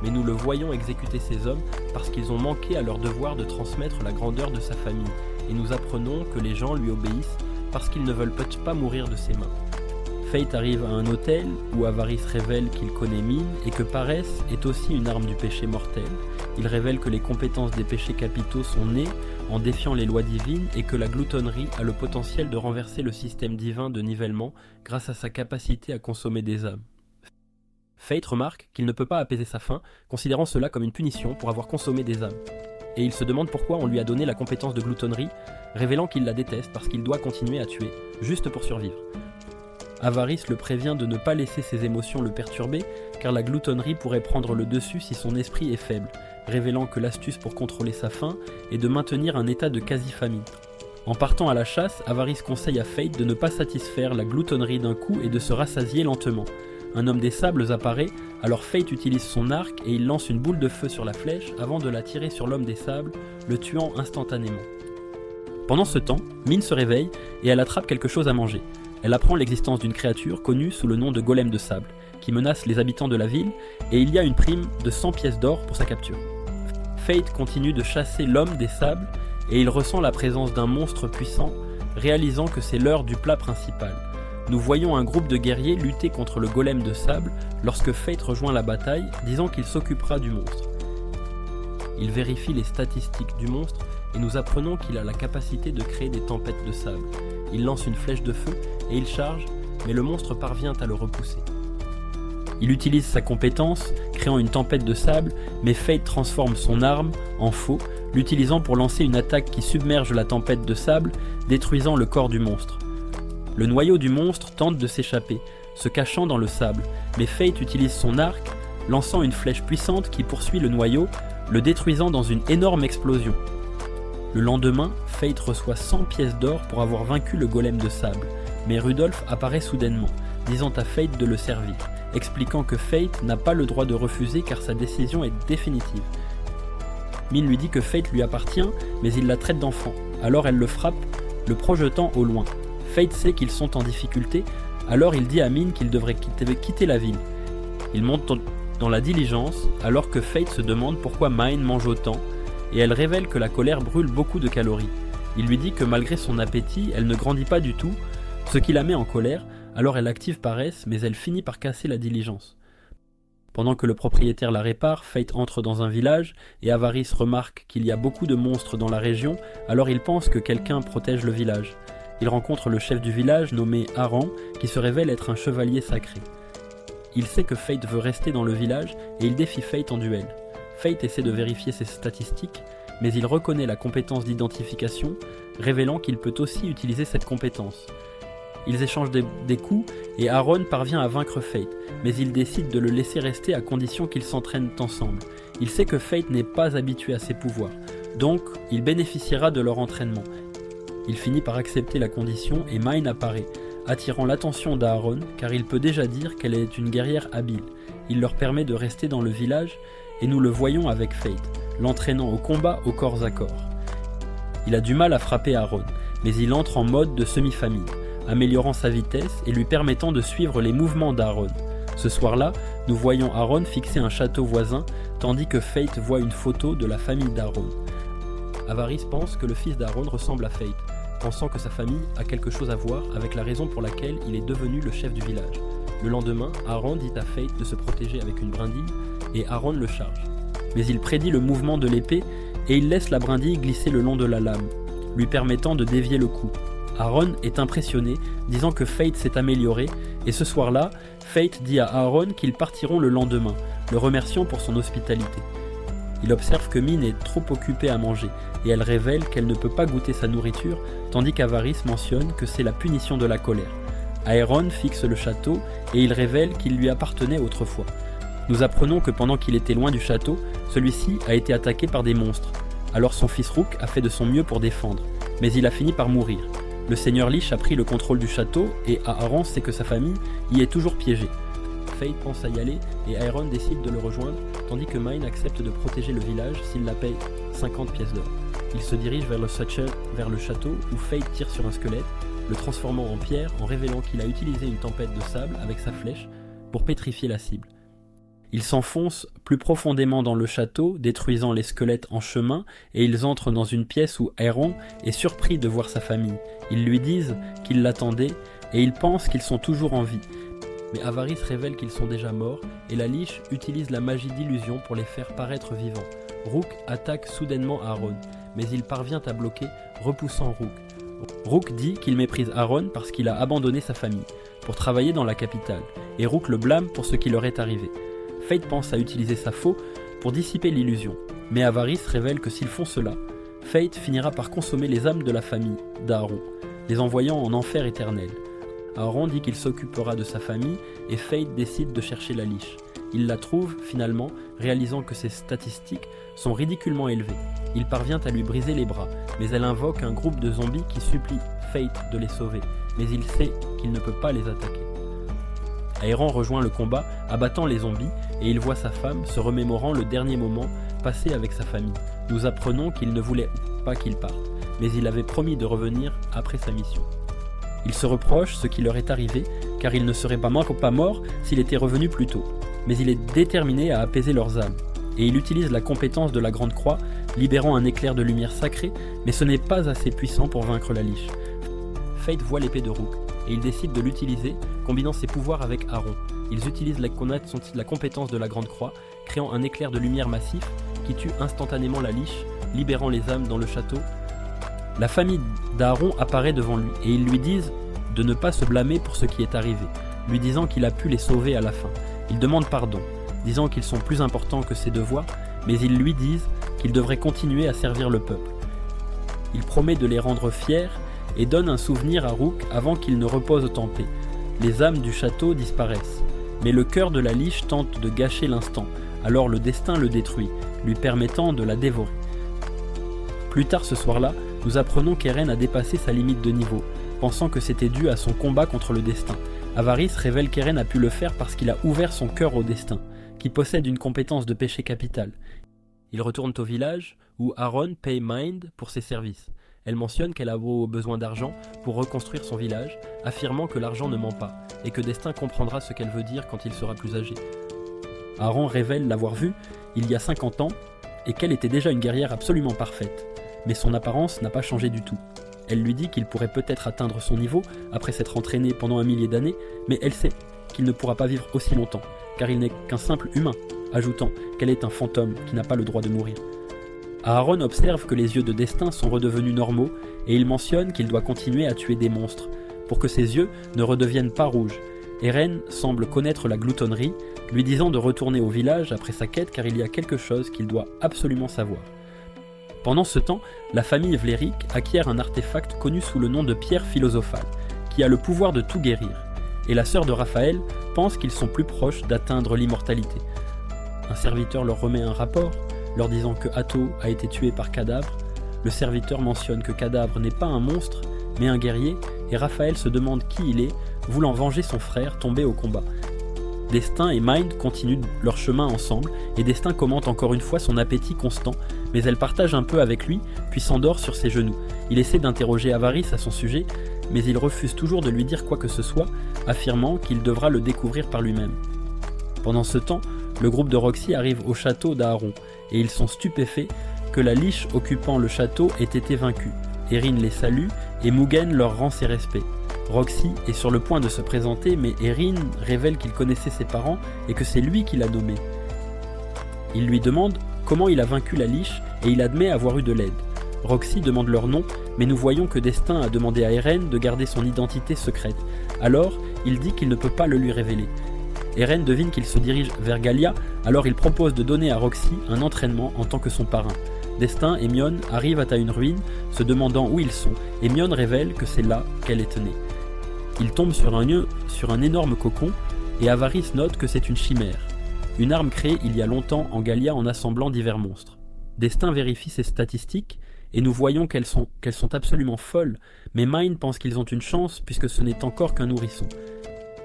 Mais nous le voyons exécuter ces hommes parce qu'ils ont manqué à leur devoir de transmettre la grandeur de sa famille, et nous apprenons que les gens lui obéissent parce qu'ils ne veulent peut-être pas mourir de ses mains. Fate arrive à un hôtel où Avarice révèle qu'il connaît Mine et que Paresse est aussi une arme du péché mortel. Il révèle que les compétences des péchés capitaux sont nées en défiant les lois divines et que la gloutonnerie a le potentiel de renverser le système divin de nivellement grâce à sa capacité à consommer des âmes. Fate remarque qu'il ne peut pas apaiser sa faim, considérant cela comme une punition pour avoir consommé des âmes. Et il se demande pourquoi on lui a donné la compétence de gloutonnerie, révélant qu'il la déteste parce qu'il doit continuer à tuer, juste pour survivre. Avarice le prévient de ne pas laisser ses émotions le perturber, car la gloutonnerie pourrait prendre le dessus si son esprit est faible, révélant que l'astuce pour contrôler sa faim est de maintenir un état de quasi-famine. En partant à la chasse, Avarice conseille à Fate de ne pas satisfaire la gloutonnerie d'un coup et de se rassasier lentement. Un homme des sables apparaît, alors Fate utilise son arc et il lance une boule de feu sur la flèche avant de la tirer sur l'homme des sables, le tuant instantanément. Pendant ce temps, Mine se réveille et elle attrape quelque chose à manger. Elle apprend l'existence d'une créature connue sous le nom de golem de sable, qui menace les habitants de la ville, et il y a une prime de 100 pièces d'or pour sa capture. Fate continue de chasser l'homme des sables, et il ressent la présence d'un monstre puissant, réalisant que c'est l'heure du plat principal. Nous voyons un groupe de guerriers lutter contre le golem de sable lorsque Fate rejoint la bataille, disant qu'il s'occupera du monstre. Il vérifie les statistiques du monstre, et nous apprenons qu'il a la capacité de créer des tempêtes de sable. Il lance une flèche de feu et il charge, mais le monstre parvient à le repousser. Il utilise sa compétence, créant une tempête de sable, mais Fate transforme son arme en faux, l'utilisant pour lancer une attaque qui submerge la tempête de sable, détruisant le corps du monstre. Le noyau du monstre tente de s'échapper, se cachant dans le sable, mais Fate utilise son arc, lançant une flèche puissante qui poursuit le noyau, le détruisant dans une énorme explosion. Le lendemain, Fate reçoit 100 pièces d'or pour avoir vaincu le golem de sable, mais Rudolph apparaît soudainement, disant à Fate de le servir, expliquant que Fate n'a pas le droit de refuser car sa décision est définitive. Mine lui dit que Fate lui appartient, mais il la traite d'enfant, alors elle le frappe, le projetant au loin. Fate sait qu'ils sont en difficulté, alors il dit à Mine qu'il devrait quitter la ville. Il monte dans la diligence, alors que Fate se demande pourquoi Mine mange autant, et elle révèle que la colère brûle beaucoup de calories. Il lui dit que malgré son appétit, elle ne grandit pas du tout, ce qui la met en colère, alors elle active Paresse, mais elle finit par casser la diligence. Pendant que le propriétaire la répare, Fate entre dans un village, et Avarice remarque qu'il y a beaucoup de monstres dans la région, alors il pense que quelqu'un protège le village. Il rencontre le chef du village, nommé Aran, qui se révèle être un chevalier sacré. Il sait que Fate veut rester dans le village, et il défie Fate en duel. Fate essaie de vérifier ses statistiques, mais il reconnaît la compétence d'identification, révélant qu'il peut aussi utiliser cette compétence. Ils échangent des coups et Aaron parvient à vaincre Fate, mais il décide de le laisser rester à condition qu'ils s'entraînent ensemble. Il sait que Fate n'est pas habitué à ses pouvoirs, donc il bénéficiera de leur entraînement. Il finit par accepter la condition et Mine apparaît. attirant l'attention d'Aaron car il peut déjà dire qu'elle est une guerrière habile. Il leur permet de rester dans le village et nous le voyons avec Fate, l'entraînant au combat au corps à corps. Il a du mal à frapper Aaron, mais il entre en mode de semi-famille, améliorant sa vitesse et lui permettant de suivre les mouvements d'Aaron. Ce soir-là, nous voyons Aaron fixer un château voisin, tandis que Fate voit une photo de la famille d'Aaron. Avaris pense que le fils d'Aaron ressemble à Fate, pensant que sa famille a quelque chose à voir avec la raison pour laquelle il est devenu le chef du village. Le lendemain, Aaron dit à Fate de se protéger avec une brindille, et Aaron le charge. Mais il prédit le mouvement de l'épée, et il laisse la brindille glisser le long de la lame, lui permettant de dévier le coup. Aaron est impressionné, disant que Fate s'est amélioré, et ce soir-là, Fate dit à Aaron qu'ils partiront le lendemain, le remerciant pour son hospitalité. Il observe que Mine est trop occupée à manger, et elle révèle qu'elle ne peut pas goûter sa nourriture, tandis qu'Avaris mentionne que c'est la punition de la colère. Aeron fixe le château, et il révèle qu'il lui appartenait autrefois. Nous apprenons que pendant qu'il était loin du château, celui-ci a été attaqué par des monstres. Alors son fils Rook a fait de son mieux pour défendre, mais il a fini par mourir. Le seigneur Lich a pris le contrôle du château, et Aaron sait que sa famille y est toujours piégée. Fate pense à y aller, et Aeron décide de le rejoindre, tandis que Mine accepte de protéger le village s'il la paye 50 pièces d'or. Il se dirige vers le château, où Fate tire sur un squelette, le transformant en pierre en révélant qu'il a utilisé une tempête de sable avec sa flèche pour pétrifier la cible. Ils s'enfoncent plus profondément dans le château, détruisant les squelettes en chemin, et ils entrent dans une pièce où Aeron est surpris de voir sa famille. Ils lui disent qu'ils l'attendaient, et ils pensent qu'ils sont toujours en vie. Mais Avaris révèle qu'ils sont déjà morts, et la Liche utilise la magie d'illusion pour les faire paraître vivants. Rook attaque soudainement Aaron, mais il parvient à bloquer, repoussant Rook. Rook dit qu'il méprise Aaron parce qu'il a abandonné sa famille, pour travailler dans la capitale, et Rook le blâme pour ce qui leur est arrivé. Fate pense à utiliser sa faux pour dissiper l'illusion, mais Avaris révèle que s'ils font cela, Fate finira par consommer les âmes de la famille d'Aaron, les envoyant en enfer éternel. Aaron dit qu'il s'occupera de sa famille et Fate décide de chercher la Liche. Il la trouve finalement, réalisant que ses statistiques sont ridiculement élevées. Il parvient à lui briser les bras, mais elle invoque un groupe de zombies qui supplie Fate de les sauver, mais il sait qu'il ne peut pas les attaquer. Aeron rejoint le combat, abattant les zombies, et il voit sa femme se remémorant le dernier moment passé avec sa famille. Nous apprenons qu'il ne voulait pas qu'il parte, mais il avait promis de revenir après sa mission. Il se reproche ce qui leur est arrivé, car il ne serait pas mort s'il était revenu plus tôt. Mais il est déterminé à apaiser leurs âmes, et il utilise la compétence de la Grande Croix, libérant un éclair de lumière sacrée, mais ce n'est pas assez puissant pour vaincre la Liche. Fate voit l'épée de Rook, et il décide de l'utiliser, combinant ses pouvoirs avec Aaron. Ils utilisent la compétence de la Grande Croix, créant un éclair de lumière massif qui tue instantanément la Liche, libérant les âmes dans le château. La famille d'Aaron apparaît devant lui, et ils lui disent de ne pas se blâmer pour ce qui est arrivé, lui disant qu'il a pu les sauver à la fin. Ils demandent pardon, disant qu'ils sont plus importants que ses devoirs, mais ils lui disent qu'il devrait continuer à servir le peuple. Il promet de les rendre fiers et donne un souvenir à Rook avant qu'il ne repose en paix. Les âmes du château disparaissent, mais le cœur de la Liche tente de gâcher l'instant, alors le destin le détruit, lui permettant de la dévorer. Plus tard ce soir-là, nous apprenons qu'Eren a dépassé sa limite de niveau, pensant que c'était dû à son combat contre le destin. Avaris révèle qu'Eren a pu le faire parce qu'il a ouvert son cœur au destin, qui possède une compétence de péché capital. Ils retournent au village, où Aaron paye Mind pour ses services. Elle mentionne qu'elle a besoin d'argent pour reconstruire son village, affirmant que l'argent ne ment pas, et que Destin comprendra ce qu'elle veut dire quand il sera plus âgé. Aaron révèle l'avoir vue il y a 50 ans, et qu'elle était déjà une guerrière absolument parfaite, mais son apparence n'a pas changé du tout. Elle lui dit qu'il pourrait peut-être atteindre son niveau après s'être entraîné pendant 1 millier d'années, mais elle sait qu'il ne pourra pas vivre aussi longtemps, car il n'est qu'un simple humain, ajoutant qu'elle est un fantôme qui n'a pas le droit de mourir. Aaron observe que les yeux de Destin sont redevenus normaux, et il mentionne qu'il doit continuer à tuer des monstres, pour que ses yeux ne redeviennent pas rouges. Eren semble connaître la gloutonnerie, lui disant de retourner au village après sa quête car il y a quelque chose qu'il doit absolument savoir. Pendant ce temps, la famille Vlerick acquiert un artefact connu sous le nom de pierre philosophale, qui a le pouvoir de tout guérir, et la sœur de Raphaël pense qu'ils sont plus proches d'atteindre l'immortalité. Un serviteur leur remet un rapport, leur disant que Atto a été tué par Cadavre. Le serviteur mentionne que Cadavre n'est pas un monstre, mais un guerrier et Raphaël se demande qui il est, voulant venger son frère tombé au combat. Destin et Mind continuent leur chemin ensemble, et Destin commente encore une fois son appétit constant, mais elle partage un peu avec lui, puis s'endort sur ses genoux. Il essaie d'interroger Avaris à son sujet, mais il refuse toujours de lui dire quoi que ce soit, affirmant qu'il devra le découvrir par lui-même. Pendant ce temps, le groupe de Roxy arrive au château d'Aaron, et ils sont stupéfaits que la liche occupant le château ait été vaincue. Erin les salue, et Mugen leur rend ses respects. Roxy est sur le point de se présenter, mais Erin révèle qu'il connaissait ses parents et que c'est lui qui l'a nommé. Il lui demande comment il a vaincu la liche et il admet avoir eu de l'aide. Roxy demande leur nom, mais nous voyons que Destin a demandé à Eren de garder son identité secrète. Alors, il dit qu'il ne peut pas le lui révéler. Eren devine qu'il se dirige vers Gallia, alors il propose de donner à Roxy un entraînement en tant que son parrain. Destin et Mion arrivent à une ruine, se demandant où ils sont, et Mion révèle que c'est là qu'elle est née. Ils tombent sur un énorme cocon, et Avaris note que c'est une chimère, une arme créée il y a longtemps en Gallia en assemblant divers monstres. Destin vérifie ses statistiques, et nous voyons qu'elles sont absolument folles, mais Mind pense qu'ils ont une chance puisque ce n'est encore qu'un nourrisson.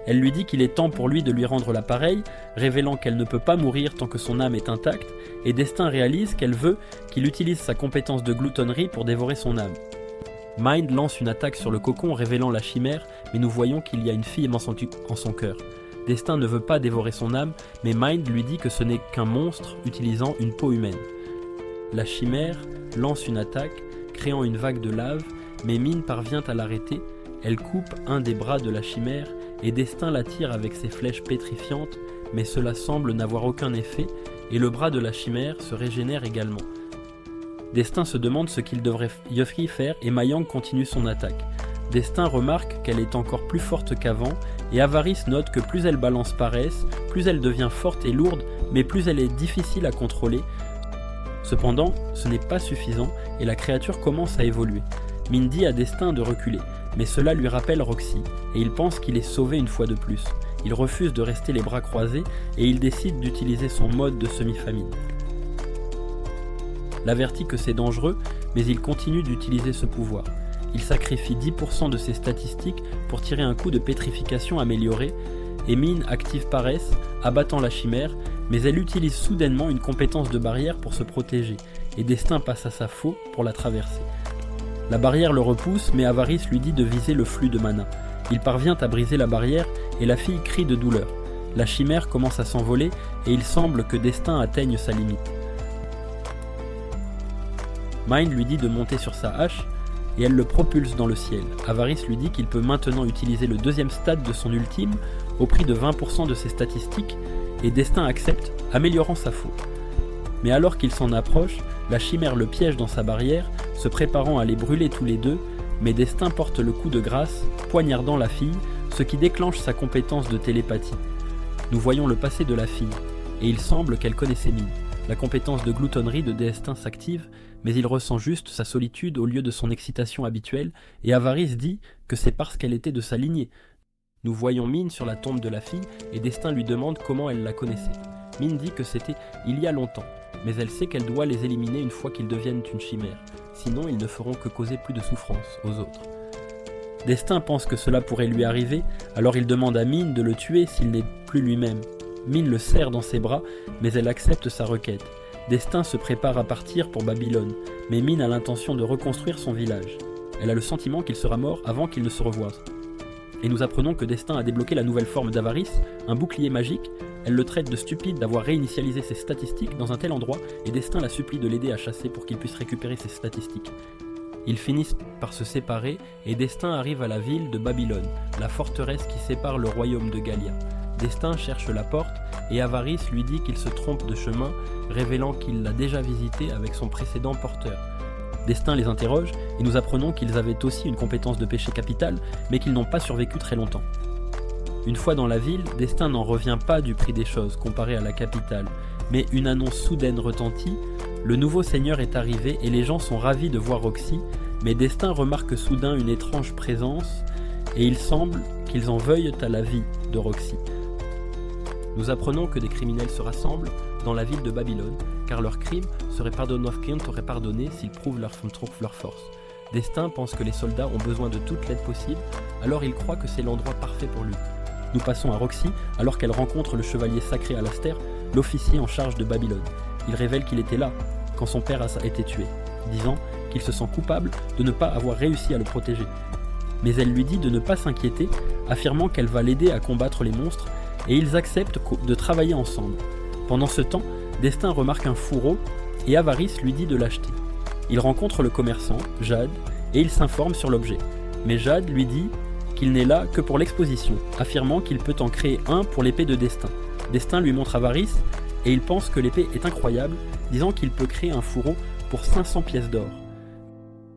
Elle lui dit qu'il est temps pour lui de lui rendre l'appareil, révélant qu'elle ne peut pas mourir tant que son âme est intacte, et Destin réalise qu'elle veut qu'il utilise sa compétence de gloutonnerie pour dévorer son âme. Mind lance une attaque sur le cocon révélant la chimère, mais nous voyons qu'il y a une fille en son cœur. Destin ne veut pas dévorer son âme, mais Mind lui dit que ce n'est qu'un monstre utilisant une peau humaine. La chimère lance une attaque, créant une vague de lave, mais Mine parvient à l'arrêter. Elle coupe un des bras de la chimère et Destin la tire avec ses flèches pétrifiantes, mais cela semble n'avoir aucun effet et le bras de la chimère se régénère également. Destin se demande ce qu'il devrait y faire et Mayang continue son attaque. Destin remarque qu'elle est encore plus forte qu'avant et Avaris note que plus elle balance paresse, plus elle devient forte et lourde, mais plus elle est difficile à contrôler. Cependant, ce n'est pas suffisant et la créature commence à évoluer. Min dit à Destin de reculer, mais cela lui rappelle Roxy et il pense qu'il est sauvé une fois de plus. Il refuse de rester les bras croisés et il décide d'utiliser son mode de semi-famine. L'avertit que c'est dangereux, mais il continue d'utiliser ce pouvoir. Il sacrifie 10% de ses statistiques pour tirer un coup de pétrification amélioré, et Mine active paresse, abattant la chimère, mais elle utilise soudainement une compétence de barrière pour se protéger, et Destin passe à sa faux pour la traverser. La barrière le repousse, mais Avaris lui dit de viser le flux de mana. Il parvient à briser la barrière, et la fille crie de douleur. La chimère commence à s'envoler, et il semble que Destin atteigne sa limite. Mind lui dit de monter sur sa hache, et elle le propulse dans le ciel. Avaris lui dit qu'il peut maintenant utiliser le deuxième stade de son ultime, au prix de 20% de ses statistiques, et Destin accepte, améliorant sa faute. Mais alors qu'il s'en approche, la chimère le piège dans sa barrière, se préparant à les brûler tous les deux, mais Destin porte le coup de grâce, poignardant la fille, ce qui déclenche sa compétence de télépathie. Nous voyons le passé de la fille, et il semble qu'elle connaissait Mine. La compétence de gloutonnerie de Destin s'active, mais il ressent juste sa solitude au lieu de son excitation habituelle, et Avaris dit que c'est parce qu'elle était de sa lignée. Nous voyons Mine sur la tombe de la fille, et Destin lui demande comment elle la connaissait. Mine dit que c'était il y a longtemps, mais elle sait qu'elle doit les éliminer une fois qu'ils deviennent une chimère, sinon ils ne feront que causer plus de souffrance aux autres. Destin pense que cela pourrait lui arriver, alors il demande à Mine de le tuer s'il n'est plus lui-même. Mine le serre dans ses bras, mais elle accepte sa requête. Destin se prépare à partir pour Babylone, mais Mine a l'intention de reconstruire son village. Elle a le sentiment qu'il sera mort avant qu'ils ne se revoient. Et nous apprenons que Destin a débloqué la nouvelle forme d'Avaris, un bouclier magique. Elle le traite de stupide d'avoir réinitialisé ses statistiques dans un tel endroit, et Destin la supplie de l'aider à chasser pour qu'il puisse récupérer ses statistiques. Ils finissent par se séparer, et Destin arrive à la ville de Babylone, la forteresse qui sépare le royaume de Gallia. Destin cherche la porte, et Avaris lui dit qu'il se trompe de chemin, révélant qu'il l'a déjà visité avec son précédent porteur. Destin les interroge, et nous apprenons qu'ils avaient aussi une compétence de péché capital, mais qu'ils n'ont pas survécu très longtemps. Une fois dans la ville, Destin n'en revient pas du prix des choses comparé à la capitale, mais une annonce soudaine retentit, le nouveau seigneur est arrivé et les gens sont ravis de voir Roxy, mais Destin remarque soudain une étrange présence, et il semble qu'ils en veuillent à la vie de Roxy. Nous apprenons que des criminels se rassemblent dans la ville de Babylone, car leurs crimes seraient pardonnés s'ils prouvent leur force. Destin pense que les soldats ont besoin de toute l'aide possible, alors il croit que c'est l'endroit parfait pour lui. Nous passons à Roxy, alors qu'elle rencontre le chevalier sacré Alastair, l'officier en charge de Babylone. Il révèle qu'il était là, quand son père a été tué, disant qu'il se sent coupable de ne pas avoir réussi à le protéger. Mais elle lui dit de ne pas s'inquiéter, affirmant qu'elle va l'aider à combattre les monstres, et ils acceptent de travailler ensemble. Pendant ce temps, Destin remarque un fourreau, et Avarice lui dit de l'acheter. Il rencontre le commerçant, Jade, et il s'informe sur l'objet. Mais Jade lui dit qu'il n'est là que pour l'exposition, affirmant qu'il peut en créer un pour l'épée de Destin. Destin lui montre Avarice, et il pense que l'épée est incroyable, disant qu'il peut créer un fourreau pour 500 pièces d'or.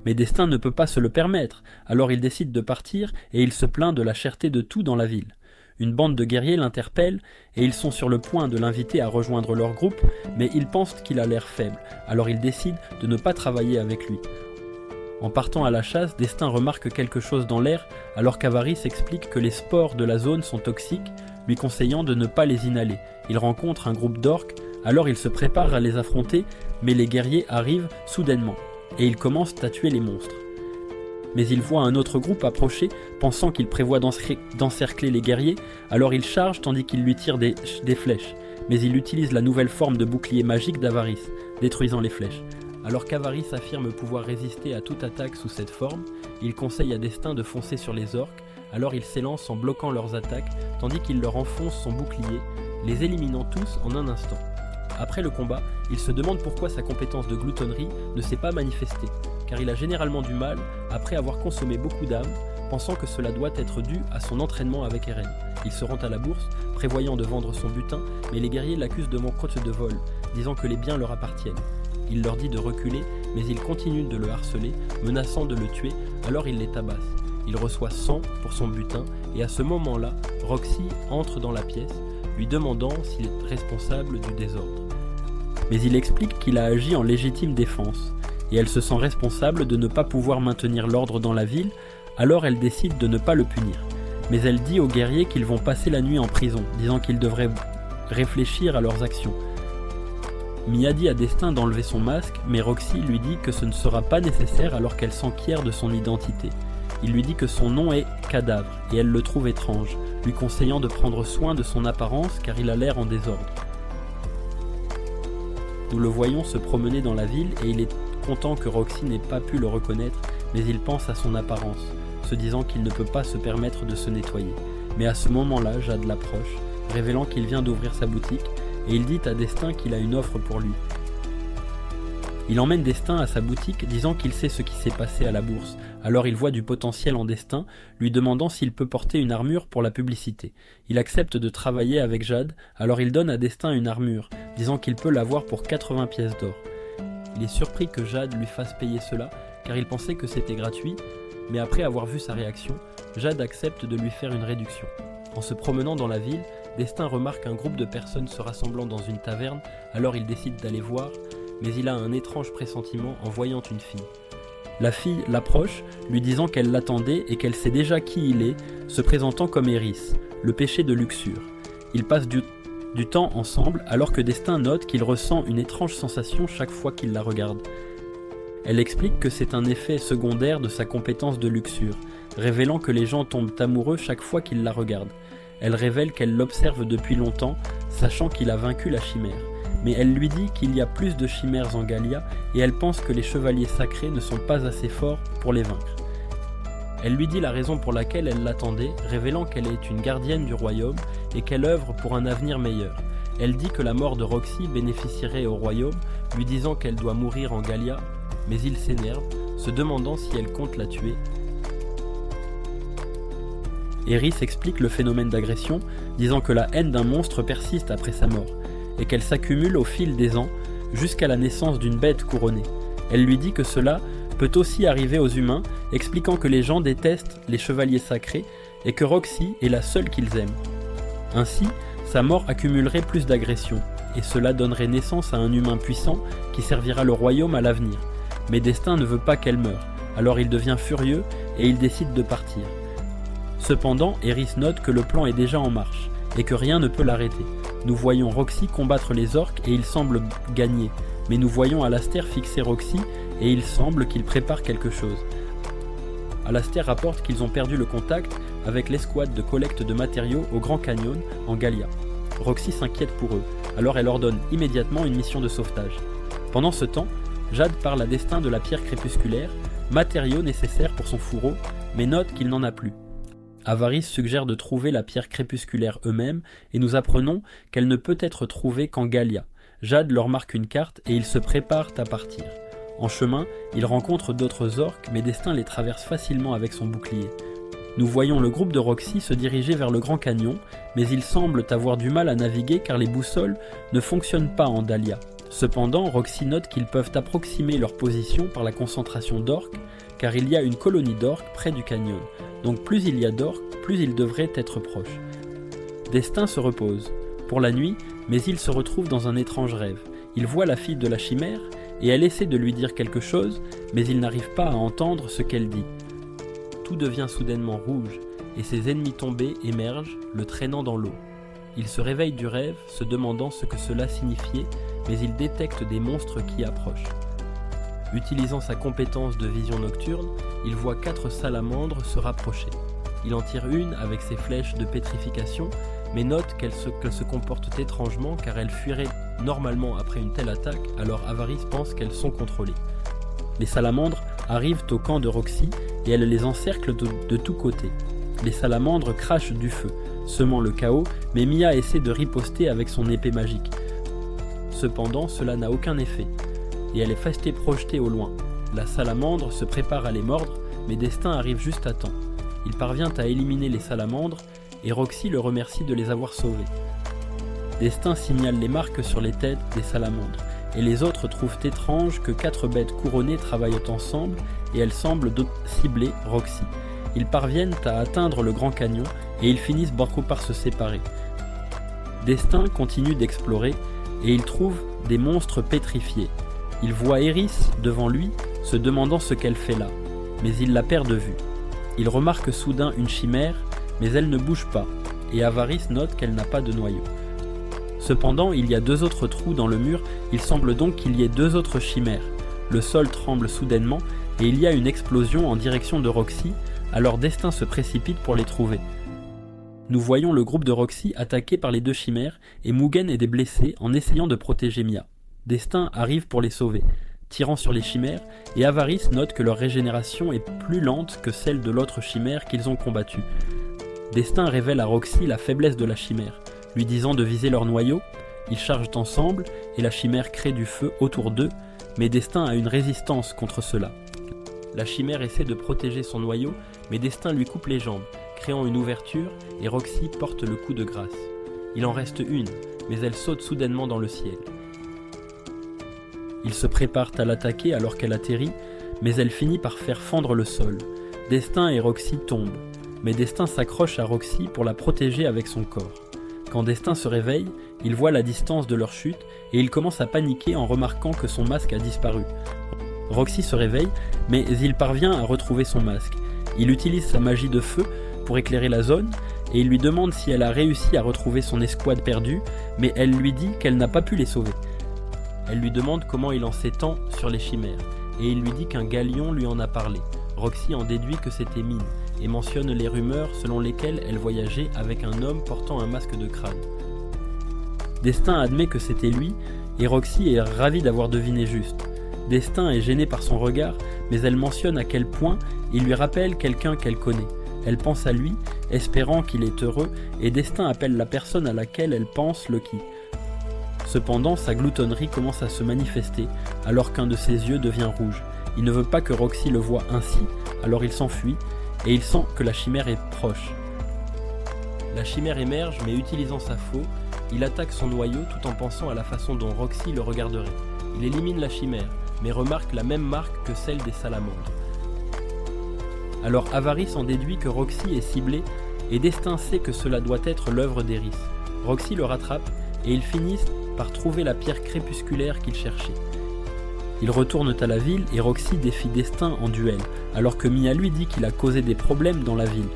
Mais Destin ne peut pas se le permettre, alors il décide de partir et il se plaint de la cherté de tout dans la ville. Une bande de guerriers l'interpelle et ils sont sur le point de l'inviter à rejoindre leur groupe, mais ils pensent qu'il a l'air faible, alors ils décident de ne pas travailler avec lui. En partant à la chasse, Destin remarque quelque chose dans l'air, alors qu'Avarice explique que les spores de la zone sont toxiques, lui conseillant de ne pas les inhaler. Il rencontre un groupe d'orques, alors il se prépare à les affronter, mais les guerriers arrivent soudainement, et ils commencent à tuer les monstres. Mais il voit un autre groupe approcher, pensant qu'il prévoit d'encercler les guerriers, alors il charge tandis qu'il lui tire des flèches, mais il utilise la nouvelle forme de bouclier magique d'Avarice, détruisant les flèches. Alors qu'Avarice affirme pouvoir résister à toute attaque sous cette forme, il conseille à Destin de foncer sur les orques, alors il s'élance en bloquant leurs attaques, tandis qu'il leur enfonce son bouclier, les éliminant tous en un instant. Après le combat, il se demande pourquoi sa compétence de gloutonnerie ne s'est pas manifestée, car il a généralement du mal après avoir consommé beaucoup d'âmes, pensant que cela doit être dû à son entraînement avec Eren. Il se rend à la bourse, prévoyant de vendre son butin, mais les guerriers l'accusent de manquante de vol, disant que les biens leur appartiennent. Il leur dit de reculer, mais ils continuent de le harceler, menaçant de le tuer, alors il les tabasse. Il reçoit 100 pour son butin, et à ce moment-là, Roxy entre dans la pièce, lui demandant s'il est responsable du désordre. Mais il explique qu'il a agi en légitime défense, et elle se sent responsable de ne pas pouvoir maintenir l'ordre dans la ville, alors elle décide de ne pas le punir. Mais elle dit aux guerriers qu'ils vont passer la nuit en prison, disant qu'ils devraient réfléchir à leurs actions. Mia dit à Destin d'enlever son masque, mais Roxy lui dit que ce ne sera pas nécessaire alors qu'elle s'enquiert de son identité. Il lui dit que son nom est Cadavre, et elle le trouve étrange, lui conseillant de prendre soin de son apparence car il a l'air en désordre. Nous le voyons se promener dans la ville et il est content que Roxy n'ait pas pu le reconnaître, mais il pense à son apparence, se disant qu'il ne peut pas se permettre de se nettoyer. Mais à ce moment-là, Jade l'approche, révélant qu'il vient d'ouvrir sa boutique, et il dit à Destin qu'il a une offre pour lui. Il emmène Destin à sa boutique, disant qu'il sait ce qui s'est passé à la bourse. Alors il voit du potentiel en Destin, lui demandant s'il peut porter une armure pour la publicité. Il accepte de travailler avec Jade, alors il donne à Destin une armure, disant qu'il peut l'avoir pour 80 pièces d'or. Il est surpris que Jade lui fasse payer cela, car il pensait que c'était gratuit, mais après avoir vu sa réaction, Jade accepte de lui faire une réduction. En se promenant dans la ville, Destin remarque un groupe de personnes se rassemblant dans une taverne, alors il décide d'aller voir, mais il a un étrange pressentiment en voyant une fille. La fille l'approche, lui disant qu'elle l'attendait et qu'elle sait déjà qui il est, se présentant comme Eris, le péché de luxure. Ils passent du temps ensemble, alors que Destin note qu'il ressent une étrange sensation chaque fois qu'il la regarde. Elle explique que c'est un effet secondaire de sa compétence de luxure, révélant que les gens tombent amoureux chaque fois qu'ils la regardent. Elle révèle qu'elle l'observe depuis longtemps, sachant qu'il a vaincu la chimère. Mais elle lui dit qu'il y a plus de chimères en Gallia et elle pense que les chevaliers sacrés ne sont pas assez forts pour les vaincre. Elle lui dit la raison pour laquelle elle l'attendait, révélant qu'elle est une gardienne du royaume et qu'elle œuvre pour un avenir meilleur. Elle dit que la mort de Roxy bénéficierait au royaume, lui disant qu'elle doit mourir en Gallia, mais il s'énerve, se demandant si elle compte la tuer. Eris explique le phénomène d'agression, disant que la haine d'un monstre persiste après sa mort, et qu'elle s'accumule au fil des ans jusqu'à la naissance d'une bête couronnée. Elle lui dit que cela peut aussi arriver aux humains, expliquant que les gens détestent les chevaliers sacrés et que Roxy est la seule qu'ils aiment. Ainsi, sa mort accumulerait plus d'agressions, et cela donnerait naissance à un humain puissant qui servira le royaume à l'avenir. Mais Destin ne veut pas qu'elle meure, alors il devient furieux et il décide de partir. Cependant, Eris note que le plan est déjà en marche, et que rien ne peut l'arrêter. Nous voyons Roxy combattre les orques et il semble gagner, mais nous voyons Alastair fixer Roxy et il semble qu'il prépare quelque chose. Alastair rapporte qu'ils ont perdu le contact avec l'escouade de collecte de matériaux au Grand Canyon, en Gallia. Roxy s'inquiète pour eux, alors elle ordonne immédiatement une mission de sauvetage. Pendant ce temps, Jade parle à Destin de la pierre crépusculaire, matériau nécessaire pour son fourreau, mais note qu'il n'en a plus. Avarice suggère de trouver la pierre crépusculaire eux-mêmes, et nous apprenons qu'elle ne peut être trouvée qu'en Gallia. Jade leur marque une carte et ils se préparent à partir. En chemin, ils rencontrent d'autres orques, mais Destin les traverse facilement avec son bouclier. Nous voyons le groupe de Roxy se diriger vers le Grand Canyon, mais ils semblent avoir du mal à naviguer car les boussoles ne fonctionnent pas en Dahlia. Cependant, Roxy note qu'ils peuvent approximer leur position par la concentration d'orques, car il y a une colonie d'orques près du canyon. Donc plus il y a d'orques, plus ils devraient être proches. Destin se repose pour la nuit, mais il se retrouve dans un étrange rêve. Il voit la fille de la chimère, et elle essaie de lui dire quelque chose, mais il n'arrive pas à entendre ce qu'elle dit. Tout devient soudainement rouge, et ses ennemis tombés émergent, le traînant dans l'eau. Il se réveille du rêve, se demandant ce que cela signifiait, mais il détecte des monstres qui approchent. Utilisant sa compétence de vision nocturne, il voit 4 salamandres se rapprocher. Il en tire une avec ses flèches de pétrification, mais note qu'elle se comportent étrangement car elles fuiraient normalement après une telle attaque, alors Avarice pense qu'elles sont contrôlées. Les salamandres arrivent au camp de Roxy et elles les encerclent de tous côtés. Les salamandres crachent du feu, semant le chaos, mais Mia essaie de riposter avec son épée magique. Cependant, cela n'a aucun effet, et elle est restée projetée au loin. La salamandre se prépare à les mordre, mais Destin arrive juste à temps. Il parvient à éliminer les salamandres, et Roxy le remercie de les avoir sauvés. Destin signale les marques sur les têtes des salamandres, et les autres trouvent étrange que 4 bêtes couronnées travaillent ensemble, et elles semblent cibler Roxy. Ils parviennent à atteindre le Grand Canyon, et ils finissent par se séparer. Destin continue d'explorer, et il trouve des monstres pétrifiés. Il voit Eris devant lui, se demandant ce qu'elle fait là, mais il la perd de vue. Il remarque soudain une chimère, mais elle ne bouge pas, et Avarice note qu'elle n'a pas de noyau. Cependant, il y a 2 autres trous dans le mur, il semble donc qu'il y ait 2 autres chimères. Le sol tremble soudainement, et il y a une explosion en direction de Roxy, alors Destin se précipite pour les trouver. Nous voyons le groupe de Roxy attaqué par les 2 chimères, et Mugen est blessé en essayant de protéger Mia. Destin arrive pour les sauver, tirant sur les chimères, et Avarice note que leur régénération est plus lente que celle de l'autre chimère qu'ils ont combattue. Destin révèle à Roxy la faiblesse de la chimère, lui disant de viser leur noyau. Ils chargent ensemble, et la chimère crée du feu autour d'eux, mais Destin a une résistance contre cela. La chimère essaie de protéger son noyau, mais Destin lui coupe les jambes, créant une ouverture, et Roxy porte le coup de grâce. Il en reste une, mais elle saute soudainement dans le ciel. Ils se préparent à l'attaquer alors qu'elle atterrit, mais elle finit par faire fendre le sol. Destin et Roxy tombent, mais Destin s'accroche à Roxy pour la protéger avec son corps. Quand Destin se réveille, il voit la distance de leur chute et il commence à paniquer en remarquant que son masque a disparu. Roxy se réveille, mais il parvient à retrouver son masque. Il utilise sa magie de feu pour éclairer la zone et il lui demande si elle a réussi à retrouver son escouade perdue, mais elle lui dit qu'elle n'a pas pu les sauver. Elle lui demande comment il en sait tant sur les chimères, et il lui dit qu'un galion lui en a parlé. Roxy en déduit que c'était Mine, et mentionne les rumeurs selon lesquelles elle voyageait avec un homme portant un masque de crâne. Destin admet que c'était lui, et Roxy est ravie d'avoir deviné juste. Destin est gêné par son regard, mais elle mentionne à quel point il lui rappelle quelqu'un qu'elle connaît. Elle pense à lui, espérant qu'il est heureux, et Destin appelle la personne à laquelle elle pense Lucky. Cependant, sa gloutonnerie commence à se manifester, alors qu'un de ses yeux devient rouge. Il ne veut pas que Roxy le voie ainsi, alors il s'enfuit, et il sent que la chimère est proche. La chimère émerge, mais utilisant sa faux, il attaque son noyau tout en pensant à la façon dont Roxy le regarderait. Il élimine la chimère, mais remarque la même marque que celle des salamandres. Alors Avarice en déduit que Roxy est ciblée, et Destin sait que cela doit être l'œuvre d'Eris. Roxy le rattrape, et ils finissent par trouver la pierre crépusculaire qu'ils cherchaient. Ils retournent à la ville et Roxy défie Destin en duel, alors que Mia lui dit qu'il a causé des problèmes dans la ville.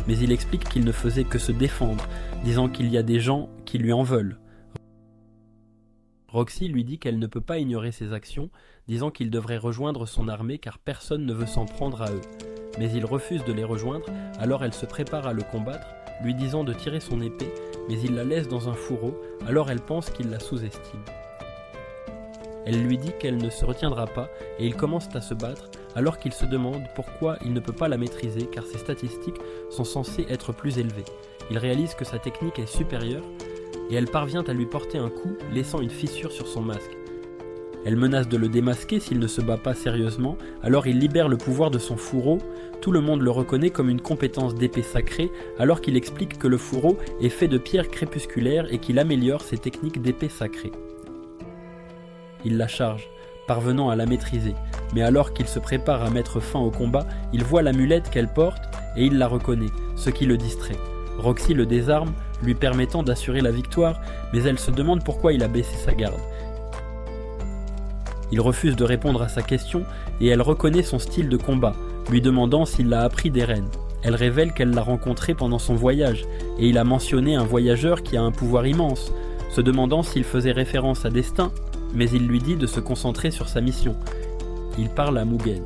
Mais il explique qu'il ne faisait que se défendre, disant qu'il y a des gens qui lui en veulent. Roxy lui dit qu'elle ne peut pas ignorer ses actions, disant qu'il devrait rejoindre son armée car personne ne veut s'en prendre à eux. mais il refuse de les rejoindre, alors elle se prépare à le combattre, lui disant de tirer son épée, mais il la laisse dans un fourreau, alors elle pense qu'il la sous-estime. Elle lui dit qu'elle ne se retiendra pas et ils commencent à se battre alors qu'il se demande pourquoi il ne peut pas la maîtriser car ses statistiques sont censées être plus élevées. Il réalise que sa technique est supérieure et elle parvient à lui porter un coup laissant une fissure sur son masque. Elle menace de le démasquer s'il ne se bat pas sérieusement, alors il libère le pouvoir de son fourreau. Tout le monde le reconnaît comme une compétence d'épée sacrée alors qu'il explique que le fourreau est fait de pierres crépusculaires et qu'il améliore ses techniques d'épée sacrée. Il la charge, parvenant à la maîtriser, mais alors qu'il se prépare à mettre fin au combat, il voit l'amulette qu'elle porte et il la reconnaît, ce qui le distrait. Roxy le désarme, lui permettant d'assurer la victoire, mais elle se demande pourquoi il a baissé sa garde. Il refuse de répondre à sa question et elle reconnaît son style de combat, lui demandant s'il l'a appris des reines. Elle révèle qu'elle l'a rencontré pendant son voyage et il a mentionné un voyageur qui a un pouvoir immense, se demandant s'il faisait référence à Destin, mais il lui dit de se concentrer sur sa mission. Il parle à Mugen,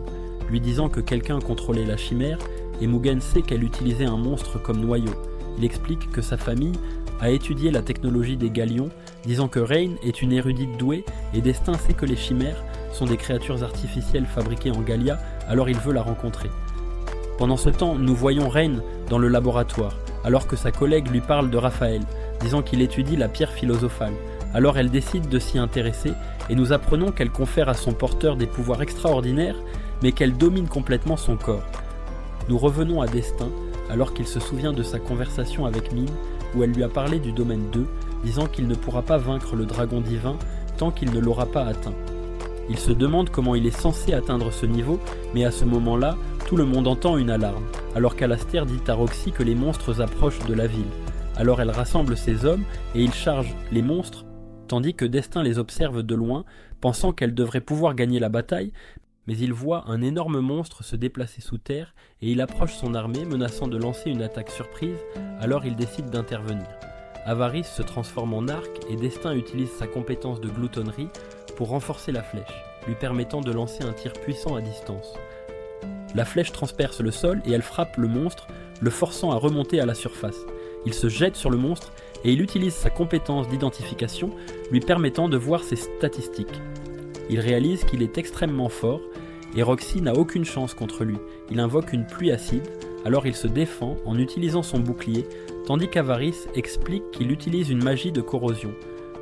lui disant que quelqu'un contrôlait la chimère et Mugen sait qu'elle utilisait un monstre comme noyau. Il explique que sa famille a étudié la technologie des Galions, disant que Rain est une érudite douée et Destin sait que les chimères sont des créatures artificielles fabriquées en Galia, alors il veut la rencontrer. Pendant ce temps, nous voyons Rain dans le laboratoire, alors que sa collègue lui parle de Raphaël, disant qu'il étudie la pierre philosophale. Alors elle décide de s'y intéresser et nous apprenons qu'elle confère à son porteur des pouvoirs extraordinaires, mais qu'elle domine complètement son corps. Nous revenons à Destin, alors qu'il se souvient de sa conversation avec Mine, où elle lui a parlé du domaine 2, disant qu'il ne pourra pas vaincre le dragon divin tant qu'il ne l'aura pas atteint. Il se demande comment il est censé atteindre ce niveau, mais à ce moment-là, tout le monde entend une alarme, alors qu'Alastair dit à Roxy que les monstres approchent de la ville. Alors elle rassemble ses hommes et ils chargent les monstres, tandis que Destin les observe de loin, pensant qu'elle devrait pouvoir gagner la bataille, mais il voit un énorme monstre se déplacer sous terre et il approche son armée menaçant de lancer une attaque surprise, alors il décide d'intervenir. Avarice se transforme en arc et Destin utilise sa compétence de gloutonnerie pour renforcer la flèche, lui permettant de lancer un tir puissant à distance. La flèche transperce le sol et elle frappe le monstre, le forçant à remonter à la surface. Il se jette sur le monstre et il utilise sa compétence d'identification, lui permettant de voir ses statistiques. Il réalise qu'il est extrêmement fort et Roxy n'a aucune chance contre lui. Il invoque une pluie acide, alors il se défend en utilisant son bouclier, tandis qu'Avarice explique qu'il utilise une magie de corrosion,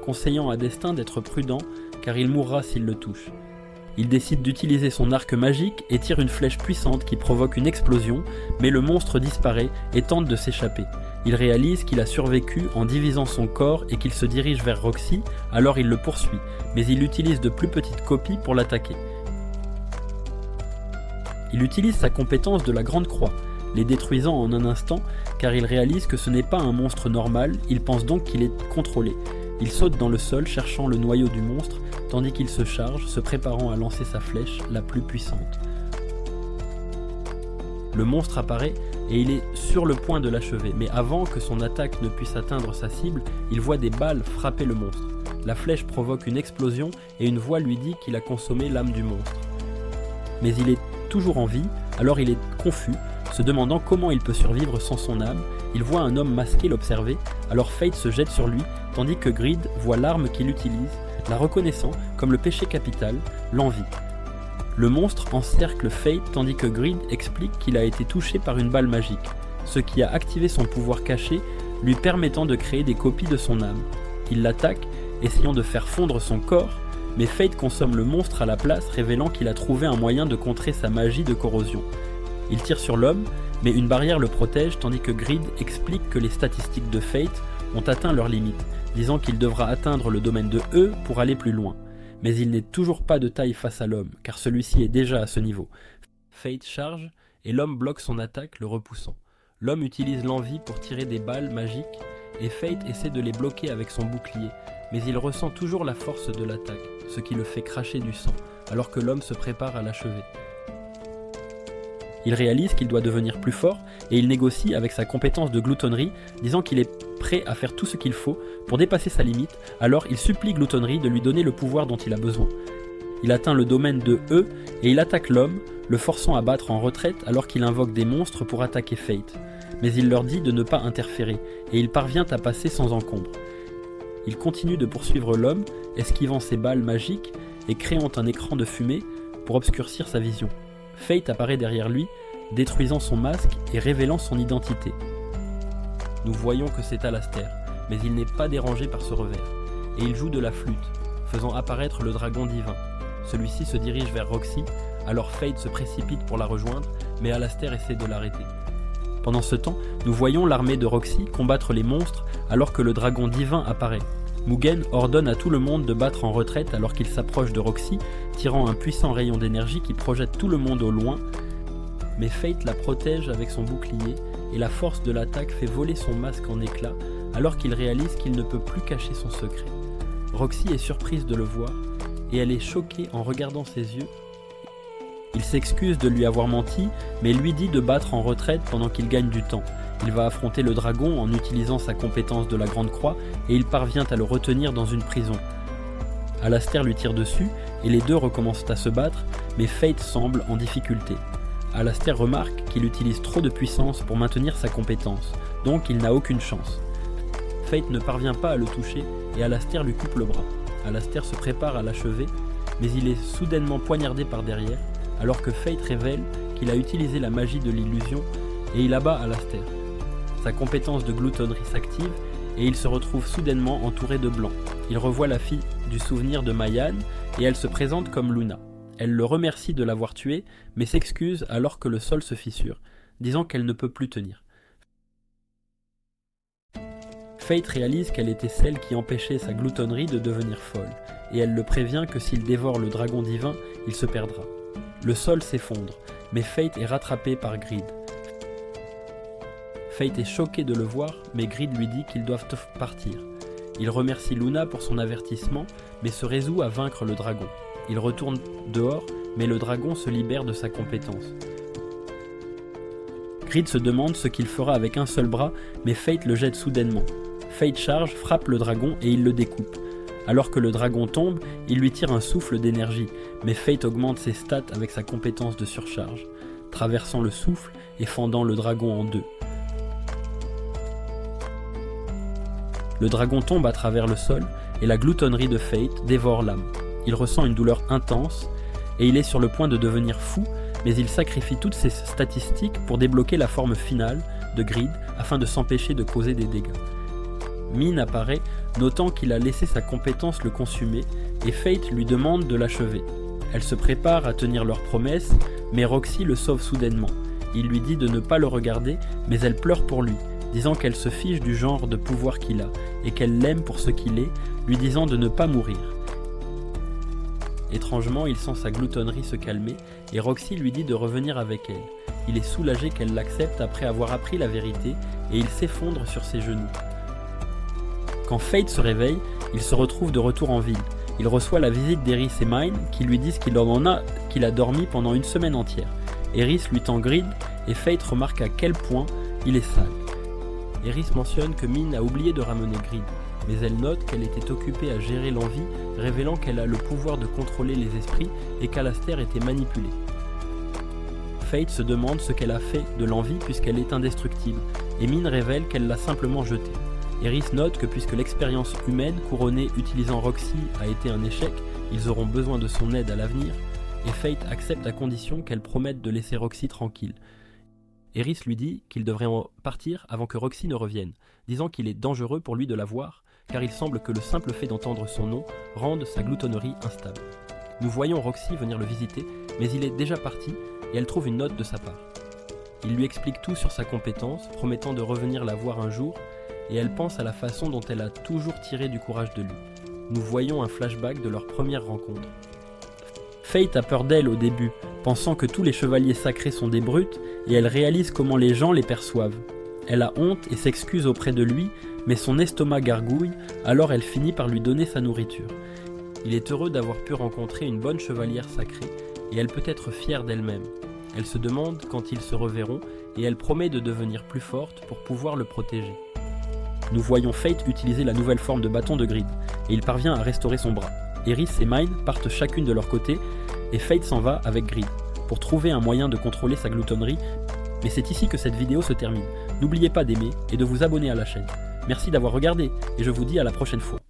conseillant à Destin d'être prudent car il mourra s'il le touche. Il décide d'utiliser son arc magique et tire une flèche puissante qui provoque une explosion, mais le monstre disparaît et tente de s'échapper. Il réalise qu'il a survécu en divisant son corps et qu'il se dirige vers Roxy, alors il le poursuit, mais il utilise de plus petites copies pour l'attaquer. Il utilise sa compétence de la Grande Croix, les détruisant en un instant, car il réalise que ce n'est pas un monstre normal, il pense donc qu'il est contrôlé. Il saute dans le sol cherchant le noyau du monstre, tandis qu'il se charge, se préparant à lancer sa flèche la plus puissante. Le monstre apparaît et il est sur le point de l'achever, mais avant que son attaque ne puisse atteindre sa cible, il voit des balles frapper le monstre. La flèche provoque une explosion et une voix lui dit qu'il a consommé l'âme du monstre. Mais il est toujours en vie, alors il est confus, se demandant comment il peut survivre sans son âme. Il voit un homme masqué l'observer, alors Fate se jette sur lui, tandis que Greed voit l'arme qu'il utilise, la reconnaissant comme le péché capital, l'envie. Le monstre encercle Fate tandis que Greed explique qu'il a été touché par une balle magique, ce qui a activé son pouvoir caché, lui permettant de créer des copies de son âme. Il l'attaque, essayant de faire fondre son corps, mais Fate consomme le monstre à la place, révélant qu'il a trouvé un moyen de contrer sa magie de corrosion. Il tire sur l'homme, mais une barrière le protège tandis que Greed explique que les statistiques de Fate ont atteint leurs limites, disant qu'il devra atteindre le domaine de E pour aller plus loin. Mais il n'est toujours pas de taille face à l'homme, car celui-ci est déjà à ce niveau. Fate charge, et l'homme bloque son attaque, le repoussant. L'homme utilise l'envie pour tirer des balles magiques, et Fate essaie de les bloquer avec son bouclier, mais il ressent toujours la force de l'attaque, ce qui le fait cracher du sang, alors que l'homme se prépare à l'achever. Il réalise qu'il doit devenir plus fort, et il négocie avec sa compétence de gloutonnerie, disant qu'il est prêt à faire tout ce qu'il faut pour dépasser sa limite, alors il supplie Gloutonnerie de lui donner le pouvoir dont il a besoin. Il atteint le domaine de E et il attaque l'homme, le forçant à battre en retraite alors qu'il invoque des monstres pour attaquer Fate. Mais il leur dit de ne pas interférer, et il parvient à passer sans encombre. Il continue de poursuivre l'homme, esquivant ses balles magiques et créant un écran de fumée pour obscurcir sa vision. Fate apparaît derrière lui, détruisant son masque et révélant son identité. Nous voyons que c'est Alastair, mais il n'est pas dérangé par ce revers, et il joue de la flûte, faisant apparaître le dragon divin. Celui-ci se dirige vers Roxy, alors Fate se précipite pour la rejoindre, mais Alastair essaie de l'arrêter. Pendant ce temps, nous voyons l'armée de Roxy combattre les monstres alors que le dragon divin apparaît. Mugen ordonne à tout le monde de battre en retraite alors qu'il s'approche de Roxy, tirant un puissant rayon d'énergie qui projette tout le monde au loin, mais Fate la protège avec son bouclier et la force de l'attaque fait voler son masque en éclats alors qu'il réalise qu'il ne peut plus cacher son secret. Roxy est surprise de le voir et elle est choquée en regardant ses yeux. Il s'excuse de lui avoir menti, mais lui dit de battre en retraite pendant qu'il gagne du temps. Il va affronter le dragon en utilisant sa compétence de la Grande Croix et il parvient à le retenir dans une prison. Alastair lui tire dessus et les deux recommencent à se battre, mais Fate semble en difficulté. Alastair remarque qu'il utilise trop de puissance pour maintenir sa compétence, donc il n'a aucune chance. Fate ne parvient pas à le toucher et Alastair lui coupe le bras. Alastair se prépare à l'achever, mais il est soudainement poignardé par derrière, alors que Fate révèle qu'il a utilisé la magie de l'illusion et il abat Alastair. Sa compétence de gloutonnerie s'active et il se retrouve soudainement entouré de blanc. Il revoit la fille du souvenir de Mayan et elle se présente comme Luna. Elle le remercie de l'avoir tué, mais s'excuse alors que le sol se fissure, disant qu'elle ne peut plus tenir. Fate réalise qu'elle était celle qui empêchait sa gloutonnerie de devenir folle, et elle le prévient que s'il dévore le dragon divin, il se perdra. Le sol s'effondre, mais Fate est rattrapé par Greed. Fate est choqué de le voir, mais Greed lui dit qu'ils doivent partir. Il remercie Luna pour son avertissement, mais se résout à vaincre le dragon. Il retourne dehors, mais le dragon se libère de sa compétence. Greed se demande ce qu'il fera avec un seul bras, mais Fate le jette soudainement. Fate charge, frappe le dragon et il le découpe. Alors que le dragon tombe, il lui tire un souffle d'énergie, mais Fate augmente ses stats avec sa compétence de surcharge, traversant le souffle et fendant le dragon en deux. Le dragon tombe à travers le sol et la gloutonnerie de Fate dévore l'âme. Il ressent une douleur intense et il est sur le point de devenir fou, mais il sacrifie toutes ses statistiques pour débloquer la forme finale de Greed afin de s'empêcher de causer des dégâts. Min apparaît, notant qu'il a laissé sa compétence le consumer, et Fate lui demande de l'achever. Elle se prépare à tenir leur promesse, mais Roxy le sauve soudainement. Il lui dit de ne pas le regarder, mais elle pleure pour lui, disant qu'elle se fiche du genre de pouvoir qu'il a, et qu'elle l'aime pour ce qu'il est, lui disant de ne pas mourir. Étrangement, il sent sa gloutonnerie se calmer, et Roxy lui dit de revenir avec elle. Il est soulagé qu'elle l'accepte après avoir appris la vérité, et il s'effondre sur ses genoux. Quand Fate se réveille, il se retrouve de retour en ville. Il reçoit la visite d'Eris et Mine qui lui disent qu'il a dormi pendant une semaine entière. Eris lui tend Greed et Fate remarque à quel point il est sale. Eris mentionne que Mine a oublié de ramener Greed, mais elle note qu'elle était occupée à gérer l'envie, révélant qu'elle a le pouvoir de contrôler les esprits et qu'Alastair était manipulé. Fate se demande ce qu'elle a fait de l'envie puisqu'elle est indestructible, et Mine révèle qu'elle l'a simplement jetée. Eris note que puisque l'expérience humaine couronnée utilisant Roxy a été un échec, ils auront besoin de son aide à l'avenir, et Fate accepte à condition qu'elle promette de laisser Roxy tranquille. Eris lui dit qu'il devrait en partir avant que Roxy ne revienne, disant qu'il est dangereux pour lui de la voir, car il semble que le simple fait d'entendre son nom rende sa gloutonnerie instable. Nous voyons Roxy venir le visiter, mais il est déjà parti, et elle trouve une note de sa part. Il lui explique tout sur sa compétence, promettant de revenir la voir un jour, et elle pense à la façon dont elle a toujours tiré du courage de lui. Nous voyons un flashback de leur première rencontre. Fate a peur d'elle au début, pensant que tous les chevaliers sacrés sont des brutes, et elle réalise comment les gens les perçoivent. Elle a honte et s'excuse auprès de lui, mais son estomac gargouille, alors elle finit par lui donner sa nourriture. Il est heureux d'avoir pu rencontrer une bonne chevalière sacrée, et elle peut être fière d'elle-même. Elle se demande quand ils se reverront, et elle promet de devenir plus forte pour pouvoir le protéger. Nous voyons Fate utiliser la nouvelle forme de bâton de Greed, et il parvient à restaurer son bras. Eris et Mine partent chacune de leur côté et Fate s'en va avec Greed pour trouver un moyen de contrôler sa gloutonnerie. Mais c'est ici que cette vidéo se termine. N'oubliez pas d'aimer et de vous abonner à la chaîne. Merci d'avoir regardé et je vous dis à la prochaine fois.